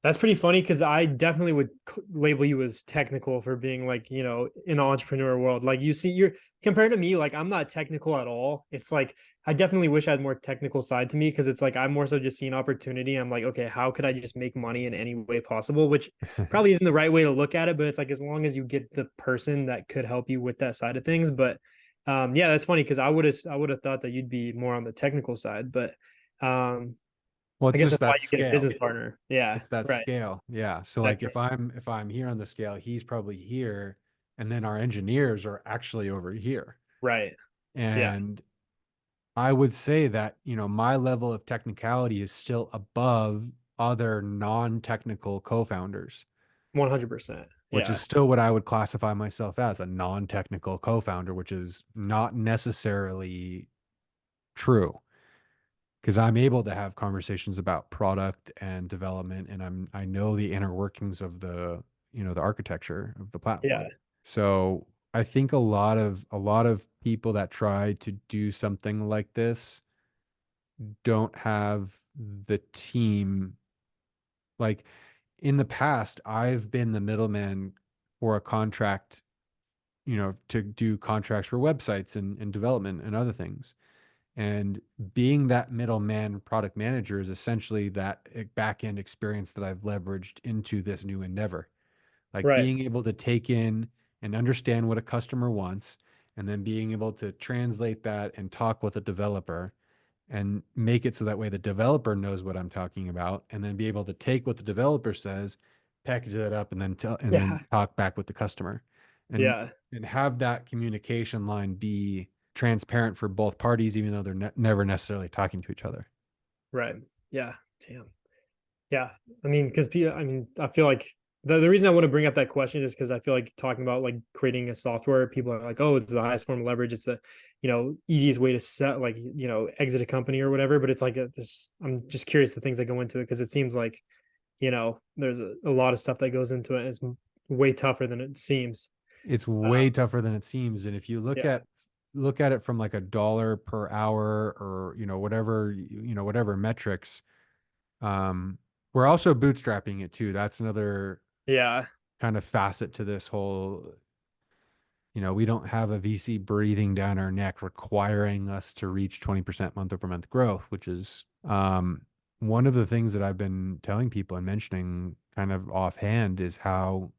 Speaker 2: That's pretty funny because I definitely would label you as technical for being like, in the entrepreneur world. Like you see, you're compared to me, like I'm not technical at all. It's like I definitely wish I had more technical side to me because it's like I'm more so just seeing opportunity. I'm like, okay, how could I just make money in any way possible? Which probably isn't the right way to look at it, but it's like as long as you get the person that could help you with that side of things. But yeah, that's funny because I would have thought that you'd be more on the technical side, but um
Speaker 1: Well,
Speaker 2: I
Speaker 1: it's
Speaker 2: guess
Speaker 1: just
Speaker 2: that's why
Speaker 1: that
Speaker 2: you get a
Speaker 1: scale.
Speaker 2: business partner. Yeah,
Speaker 1: It's that
Speaker 2: right.
Speaker 1: scale. Yeah. So like
Speaker 2: That's
Speaker 1: if I'm here on the scale, he's probably here, and then our engineers are actually over here.
Speaker 2: right. Yeah.
Speaker 1: And I would say that, my level of technicality is still above other non-technical co-founders,
Speaker 2: 100%.
Speaker 1: which
Speaker 2: Yeah.
Speaker 1: is still what I would classify myself as, a non-technical co-founder, which is not necessarily true because I'm able to have conversations about product and development, and I know the inner workings of the architecture of the
Speaker 2: Yeah.
Speaker 1: platform. So I think a lot of people that try to do something like this don't have the team. Like, in the past, I've been the middleman for a contract, to do contracts for websites and development and other things. And being that middleman product manager is essentially that back end experience that I've leveraged into this new endeavor. Like,
Speaker 2: Right.
Speaker 1: being able to take in and understand what a customer wants, and then being able to translate that and talk with a developer and make it so that way the developer knows what I'm talking about, and then be able to take what the developer says, package it up, and then tell and then
Speaker 2: Yeah.
Speaker 1: talk back with the customer, and
Speaker 2: Yeah.
Speaker 1: have that communication line be transparent for both parties, even though they're never necessarily talking to each other.
Speaker 2: Right. Yeah. Damn. Yeah, I mean, because I feel like the reason I want to bring up that question is because I feel like talking about like creating a software, people are like, oh, it's the highest form of leverage. It's the, easiest way to set like, exit a company or whatever. But it's like this. I'm just curious the things that go into it because it seems like, there's a lot of stuff that goes into it. It's way tougher than it seems.
Speaker 1: It's
Speaker 2: Um,
Speaker 1: way tougher than it seems, and if you look
Speaker 2: yeah,
Speaker 1: at look at it from like a dollar per hour, or whatever, whatever metrics. um we're also bootstrapping it too. That's another
Speaker 2: yeah,
Speaker 1: kind of facet to this whole. We don't have a VC breathing down our neck requiring us to reach 20% month over month growth, which is one of the things that I've been telling people and mentioning kind of offhand is how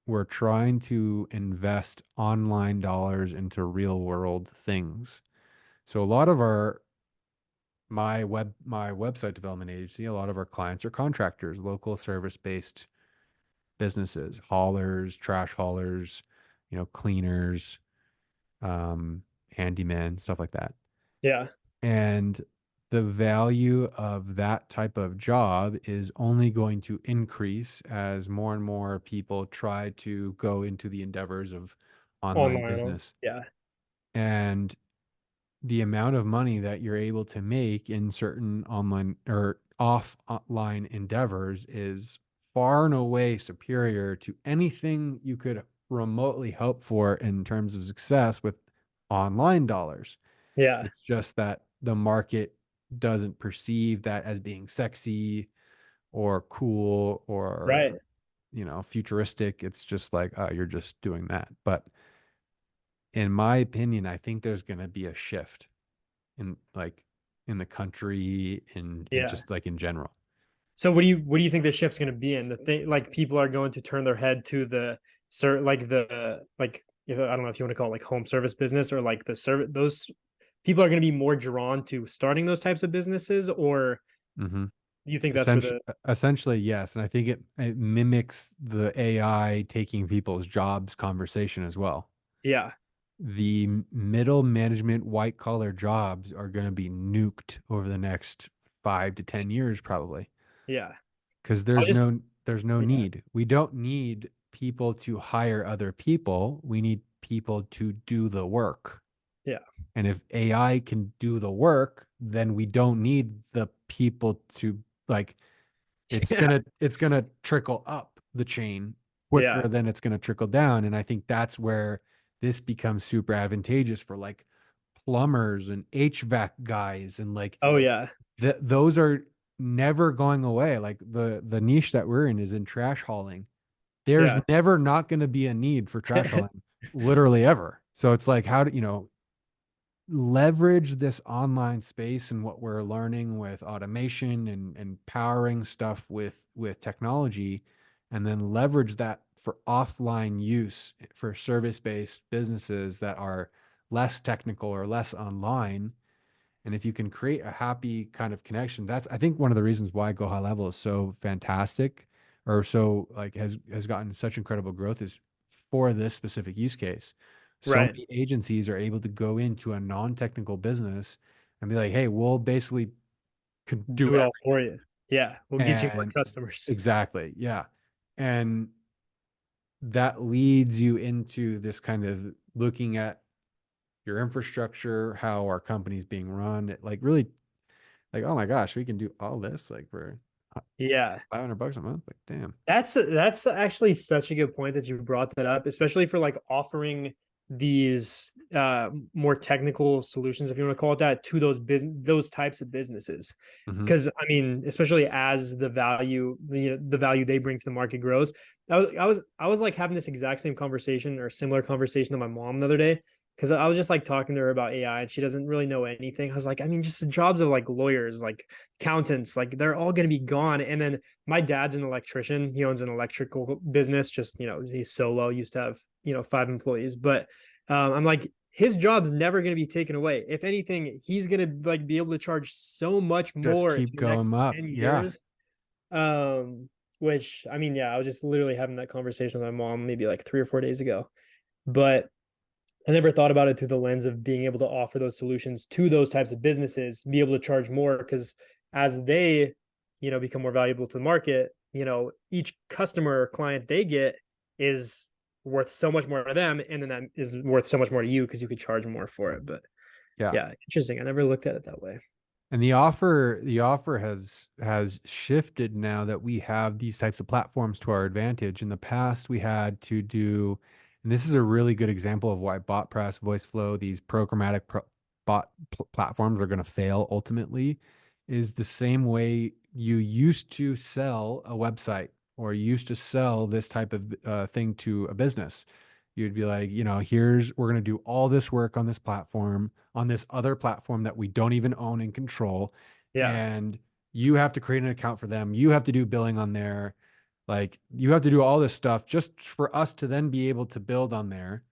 Speaker 1: we're trying to invest online dollars into real world things. So a lot of my website development agency, a lot of our clients are contractors, local service based businesses, haulers, trash haulers, cleaners, handyman, stuff like that.
Speaker 2: yeah,
Speaker 1: And the value of that type of job is only going to increase as more and more people try to go into the endeavors of online
Speaker 2: online,
Speaker 1: business.
Speaker 2: yeah,
Speaker 1: And the amount of money that you're able to make in certain online or offline endeavors is far and away superior to anything you could remotely hope for in terms of success with online dollars.
Speaker 2: yeah,
Speaker 1: It's just that the market doesn't perceive that as being sexy or cool
Speaker 2: right,
Speaker 1: or, futuristic. It's just like, oh, you're just doing that. But in my opinion, I think there's going to be a shift in like in the country and
Speaker 2: yeah.
Speaker 1: just like in general.
Speaker 2: So what do you think the shift's going to be in? The thing like people are going to turn their head to the like the like I don't know if you want to call it like home service business or like the service those people are going to be more drawn to starting those types of businesses or
Speaker 1: Hmm.
Speaker 2: you think that's where
Speaker 1: Essentially,
Speaker 2: the
Speaker 1: essentially, yes. And I think it mimics the AI taking people's jobs conversation as well.
Speaker 2: yeah,
Speaker 1: The middle management white collar jobs are going to be nuked over the next 5 to 10 years, probably,
Speaker 2: yeah.
Speaker 1: because
Speaker 2: I just
Speaker 1: there's no
Speaker 2: yeah,
Speaker 1: need. We don't need people to hire other people. We need people to do the work.
Speaker 2: yeah.
Speaker 1: And if AI can do the work, then we don't need the people to, like,
Speaker 2: Yeah.
Speaker 1: it's gonna trickle up the chain
Speaker 2: Yeah.
Speaker 1: quicker than it's gonna trickle down. And I think that's where this becomes super advantageous for like plumbers and HVAC guys, and like
Speaker 2: Oh yeah.
Speaker 1: those are never going away. Like the niche that we're in is in trash hauling. There's
Speaker 2: Yeah.
Speaker 1: never not going to be a need for trash hauling, literally ever. So it's like, how do leverage this online space and what we're learning with automation and powering stuff with technology, and then leverage that for offline use for service-based businesses that are less technical or less online. And if you can create a happy kind of connection, that's, I think, one of the reasons why Go High Level is so fantastic, or so like has gotten such incredible growth, is for this specific use case. So
Speaker 2: Right.
Speaker 1: many agencies are able to go into a non-technical business and be like, hey, we'll basically could do
Speaker 2: Do it all
Speaker 1: everything.
Speaker 2: for you. Yeah, we'll get you more
Speaker 1: And
Speaker 2: customers.
Speaker 1: exactly, yeah. And that leads you into this kind of looking at your infrastructure, how our company's being run. It like really like, oh my gosh, we can do all this like for
Speaker 2: Yeah.
Speaker 1: $500 a month. Like, damn.
Speaker 2: That's actually such a good point that you brought that up, especially for like offering these more technical solutions, if you want to call it that, to those types of businesses.
Speaker 1: Hmm.
Speaker 2: Because I mean, especially as the value they bring to the market grows. I was like having this exact same conversation or similar conversation with my mom the other day. Because I was just like talking to her about AI and she doesn't really know anything. I was like, I mean, just the jobs of like lawyers, like accountants, like they're all going to be gone. And then my dad's an electrician. He owns an electrical business. Just he's solo. Used to have 5 employees, but I'm like his job's never going to be taken away. If anything, he's going to like be able to charge so much
Speaker 1: Just
Speaker 2: more in
Speaker 1: keep
Speaker 2: the
Speaker 1: going
Speaker 2: next
Speaker 1: up.
Speaker 2: 10
Speaker 1: Yeah.
Speaker 2: years. Um, which I mean, yeah, I was just literally having that conversation with my mom maybe like 3 or 4 days ago, but I never thought about it through the lens of being able to offer those solutions to those types of businesses, be able to charge more because as they, become more valuable to the market, each customer or client they get is worth so much more to them, and then that is worth so much more to you because you could charge more for it. But
Speaker 1: Yeah.
Speaker 2: yeah, interesting. I never looked at it that way.
Speaker 1: And the offer has shifted now that we have these types of platforms to our advantage. In the past, we had to do, and this is a really good example of why BotPress, VoiceFlow, these programmatic platforms are going to fail ultimately, is the same way you used to sell a website or used to sell this type of thing to a business. You'd be like, here's, we're going to do all this work on this platform, on this other platform that we don't even own and control.
Speaker 2: Yeah,
Speaker 1: And you have to create an account for them. You have to do billing on there. Like, you have to do all this stuff just for us to then be able to build on there.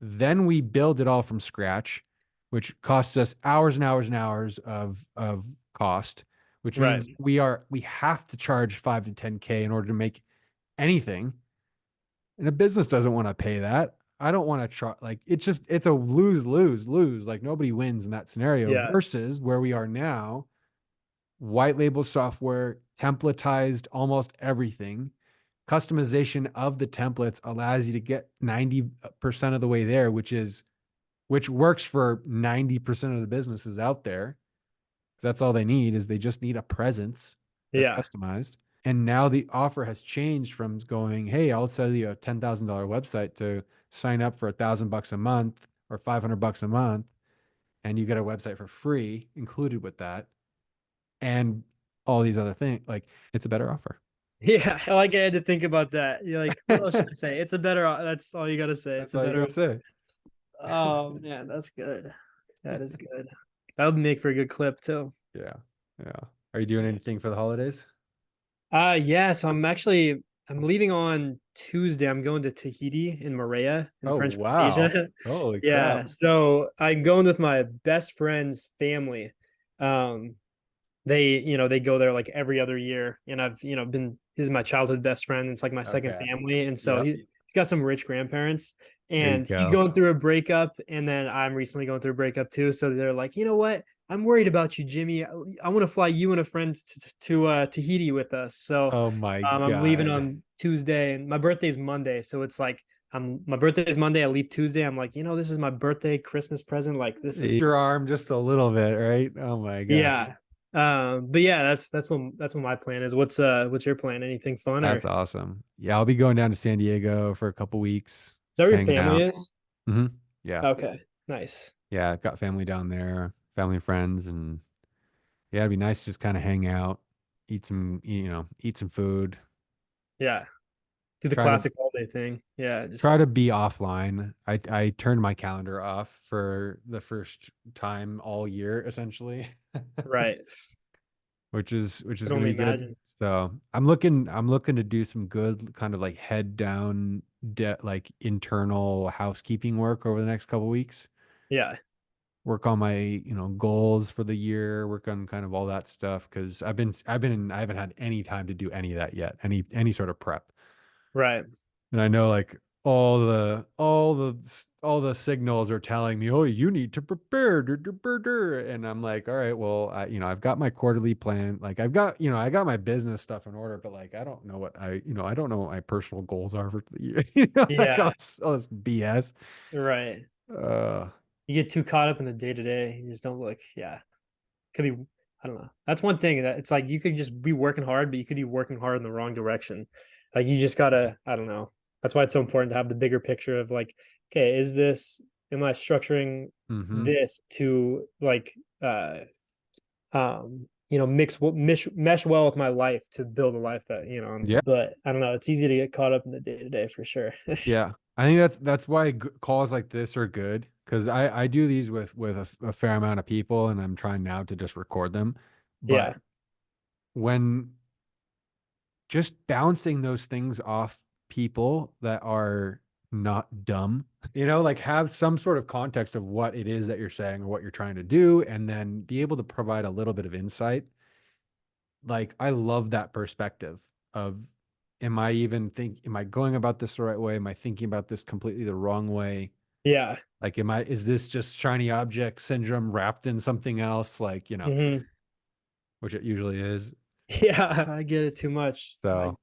Speaker 1: Then we build it all from scratch, which costs us hours and hours and hours of cost, which
Speaker 2: right.
Speaker 1: means we have to charge 5 to 10K in order to make anything. And a business doesn't want to pay that. I don't want to try. Like, it's a lose, lose, lose. Like, nobody wins in that scenario
Speaker 2: Yeah,
Speaker 1: versus where we are now, white label software, templatized almost everything. Customization of the templates allows you to get 90% of the way there, which works for 90% of the businesses out there. That's all they need is they just need a presence that's
Speaker 2: yeah,
Speaker 1: customized. And now the offer has changed from going, hey, I'll sell you a $10,000 website to sign up for $1,000 a month or $500 a month, and you get a website for free included with that, and all these other things. Like, it's a better offer.
Speaker 2: yeah. Like I had to think about that. You're like, what else should I say? It's a better. That's all you got to say. It's
Speaker 1: That's
Speaker 2: a
Speaker 1: all you
Speaker 2: better.
Speaker 1: gotta say.
Speaker 2: Oh man, that's good. That is good. That would make for a good clip too.
Speaker 1: Yeah. Yeah. Are you doing
Speaker 2: Yeah.
Speaker 1: anything for the holidays?
Speaker 2: Yeah, so I'm leaving on Tuesday. I'm going to Tahiti in Moorea in
Speaker 1: Oh,
Speaker 2: French
Speaker 1: wow.
Speaker 2: Polynesia.
Speaker 1: Holy crap.
Speaker 2: Yeah, so I'm going with my best friend's family. Um, they go there like every other year, and I've been this is my childhood best friend. It's like my second
Speaker 1: Okay.
Speaker 2: family, and so
Speaker 1: Yep.
Speaker 2: he's got some rich grandparents,
Speaker 1: There you
Speaker 2: and he's
Speaker 1: go.
Speaker 2: going through a breakup, and then I'm recently going through a breakup too. So they're like, you know what? I'm worried about you, Jimmy. I want to fly you and a friend to Tahiti with us. So
Speaker 1: Oh my
Speaker 2: I'm leaving
Speaker 1: God.
Speaker 2: on Tuesday, and my birthday's Monday, so it's like my birthday is Monday. I leave Tuesday. I'm like, this is my birthday Christmas present. Like this is
Speaker 1: Your arm just a little bit, right? Oh my gosh.
Speaker 2: yeah. But yeah, that's what my plan is. What's your plan? Anything fun or
Speaker 1: That's
Speaker 2: is
Speaker 1: awesome. Yeah, I'll be going down to San Diego for a couple weeks,
Speaker 2: that
Speaker 1: just
Speaker 2: where your
Speaker 1: hanging
Speaker 2: family
Speaker 1: out.
Speaker 2: is?
Speaker 1: Hmm. Yeah.
Speaker 2: Okay, nice.
Speaker 1: Yeah, got family down there, family and friends, and yeah, it'd be nice to just kind of hang out, eat some food,
Speaker 2: Yeah, do the
Speaker 1: try to
Speaker 2: classic all day thing. Yeah, just
Speaker 1: try to be offline. I turned my calendar off for the first time all year, essentially.
Speaker 2: right.
Speaker 1: which is
Speaker 2: Could
Speaker 1: going to
Speaker 2: only
Speaker 1: be good.
Speaker 2: imagine.
Speaker 1: So I'm looking to do some good kind of like head down like internal housekeeping work over the next couple weeks.
Speaker 2: Yeah,
Speaker 1: Work on my goals for the year. Work on kind of all that stuff because I haven't had any time to do any of that yet. Any sort of prep.
Speaker 2: right.
Speaker 1: And I know like all the signals are telling me, oh, you need to prepare. And I'm like, all right, well, I've got my quarterly plan. Like I got my business stuff in order, but like, I don't know what my personal goals are for the year. Like
Speaker 2: Yeah,
Speaker 1: all this BS.
Speaker 2: right.
Speaker 1: Uh,
Speaker 2: You get too caught up in the day to day. You just don't look. Yeah, could be. I don't know. That's one thing that it's like you could just be working hard, but you could be working hard in the wrong direction. Like you just gotta. I don't know. That's why it's so important to have the bigger picture of like, okay, is this? Am I structuring
Speaker 1: hmm
Speaker 2: this to like, mesh well with my life to build a life that
Speaker 1: Yeah.
Speaker 2: But I don't know. It's easy to get caught up in the day to day for sure.
Speaker 1: Yeah. I think that's why calls like this are good because I do these with a fair amount of people and I'm trying now to just record them. But
Speaker 2: Yeah,
Speaker 1: when just bouncing those things off people that are not dumb, like have some sort of context of what it is that you're saying or what you're trying to do, and then be able to provide a little bit of insight. Like, I love that perspective of, am I going about this the right way? Am I thinking about this completely the wrong way?
Speaker 2: yeah.
Speaker 1: Like, is this just shiny object syndrome wrapped in something else? Like,
Speaker 2: Hmm.
Speaker 1: which it usually is.
Speaker 2: Yeah, I get it too much.
Speaker 1: So,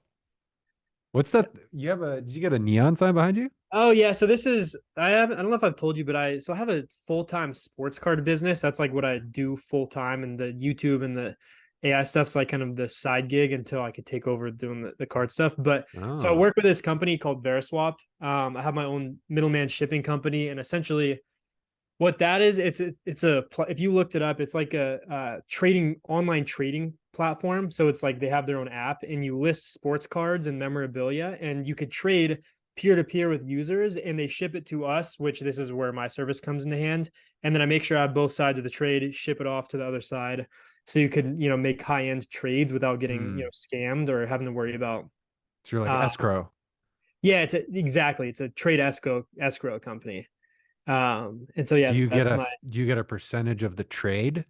Speaker 1: what's that? Did you get a neon sign behind you?
Speaker 2: Oh yeah, so this is I don't know if I've told you, but I have a full-time sports card business. That's like what I do full time, and the YouTube and the AI stuff's like kind of the side gig until I could take over doing the card stuff. But so I
Speaker 1: Oh,
Speaker 2: work with this company called Veriswap. I have my own middleman shipping company, and essentially what that is, if you looked it up, it's like a trading online trading platform. So it's like they have their own app, and you list sports cards and memorabilia, and you could trade peer to peer with users, and they ship it to us. Which this is where my service comes into hand, and then I make sure I have both sides of the trade, ship it off to the other side, so you could make high end trades without getting
Speaker 1: hmm.
Speaker 2: scammed or having to worry about.
Speaker 1: So you're like
Speaker 2: Uh,
Speaker 1: escrow.
Speaker 2: yeah, exactly. It's a trade escrow company. And so yeah, that's my
Speaker 1: Do you get a percentage of the trade?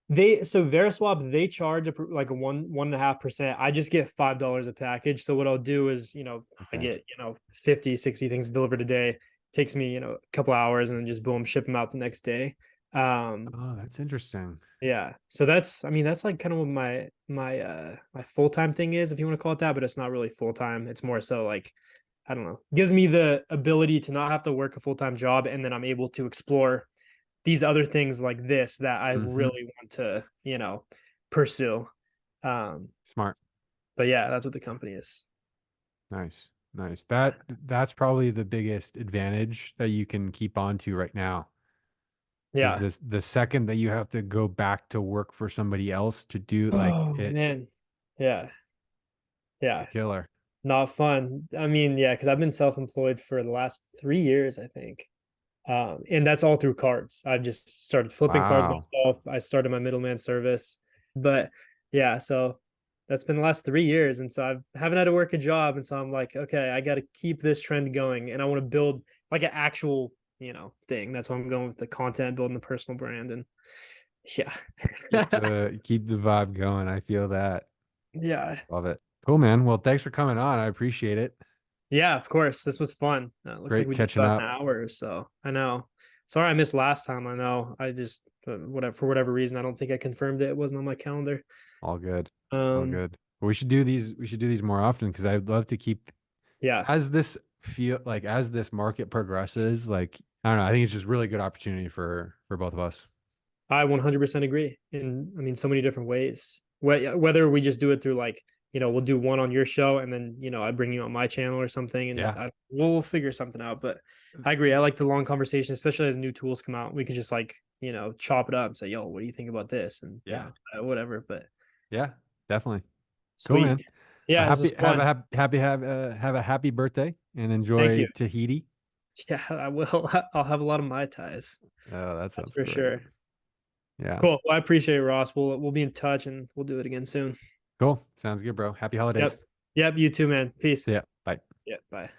Speaker 2: so Veriswap, they charge like a 1.5%. I just get $5 a package. So what I'll do is, I
Speaker 1: Okay.
Speaker 2: get, 50, 60 things delivered a day. Takes me, a couple hours, and then just boom, ship them out the next day. Um,
Speaker 1: Oh, that's interesting.
Speaker 2: yeah. So I mean, that's like kind of what my full-time thing is, if you want to call it that, but it's not really full-time. It's more so like, I don't know, gives me the ability to not have to work a full-time job, and then I'm able to explore these other things like this that I
Speaker 1: Hmm.
Speaker 2: really want to, pursue. Um,
Speaker 1: Smart.
Speaker 2: but yeah, that's what the company is.
Speaker 1: Nice. Nice. That's probably the biggest advantage that you can keep on to right now is
Speaker 2: Yeah.
Speaker 1: this the second that you have to go back to work for somebody else to do like
Speaker 2: Oh man. Yeah.
Speaker 1: it's a
Speaker 2: Yeah.
Speaker 1: killer.
Speaker 2: Not fun. I mean, yeah, because I've been self-employed for the last 3 years, I think. And that's all through cards. I've just started flipping cards
Speaker 1: Wow.
Speaker 2: myself. I started my middleman service. But yeah, so that's been the last 3 years. And so I haven't had to work a job. And so I'm like, okay, I got to keep this trend going. And I want to build like an actual, thing. That's why I'm going with the content, building the personal brand. And yeah.
Speaker 1: Keep the vibe going. I feel that.
Speaker 2: Yeah.
Speaker 1: Love it. Cool, man. Well, thanks for coming on. I appreciate it.
Speaker 2: Yeah, of course. This was fun. Looks like
Speaker 1: Great
Speaker 2: we did
Speaker 1: catching
Speaker 2: about an
Speaker 1: up.
Speaker 2: hour or so. I know. Sorry I missed last time. I know. I just whatever for whatever reason I don't think I confirmed it. It wasn't on my calendar.
Speaker 1: All good. All
Speaker 2: Um,
Speaker 1: good. But we should do these more often because I'd love to keep
Speaker 2: yeah,
Speaker 1: as this market progresses, like I don't know, I think it's just really good opportunity for both of us.
Speaker 2: I 100% agree. In I mean, so many different ways. Whether we just do it through like we'll do one on your show, and then I bring you on my channel or something, and
Speaker 1: Yeah.
Speaker 2: we'll figure something out. But I agree. I like the long conversation, especially as new tools come out. We could just like chop it up and say, "Yo, what do you think about this?" And
Speaker 1: Yeah.
Speaker 2: whatever. But
Speaker 1: Yeah. Definitely. Cool,
Speaker 2: sweet.
Speaker 1: man. A
Speaker 2: Yeah, this was
Speaker 1: happy
Speaker 2: fun.
Speaker 1: have a happy birthday and
Speaker 2: Thank
Speaker 1: enjoy
Speaker 2: you.
Speaker 1: Tahiti.
Speaker 2: Yeah, I will. I'll have a lot of Mai Tais.
Speaker 1: Oh, that
Speaker 2: That's
Speaker 1: sounds
Speaker 2: for
Speaker 1: great.
Speaker 2: sure.
Speaker 1: Yeah.
Speaker 2: Cool. Well, I appreciate it, Ross. We'll be in touch, and we'll do it again soon.
Speaker 1: Cool. Sounds good, bro. Happy holidays.
Speaker 2: Yep. Yep. You too, man. Peace.
Speaker 1: See ya. Bye.
Speaker 2: Yeah. Bye.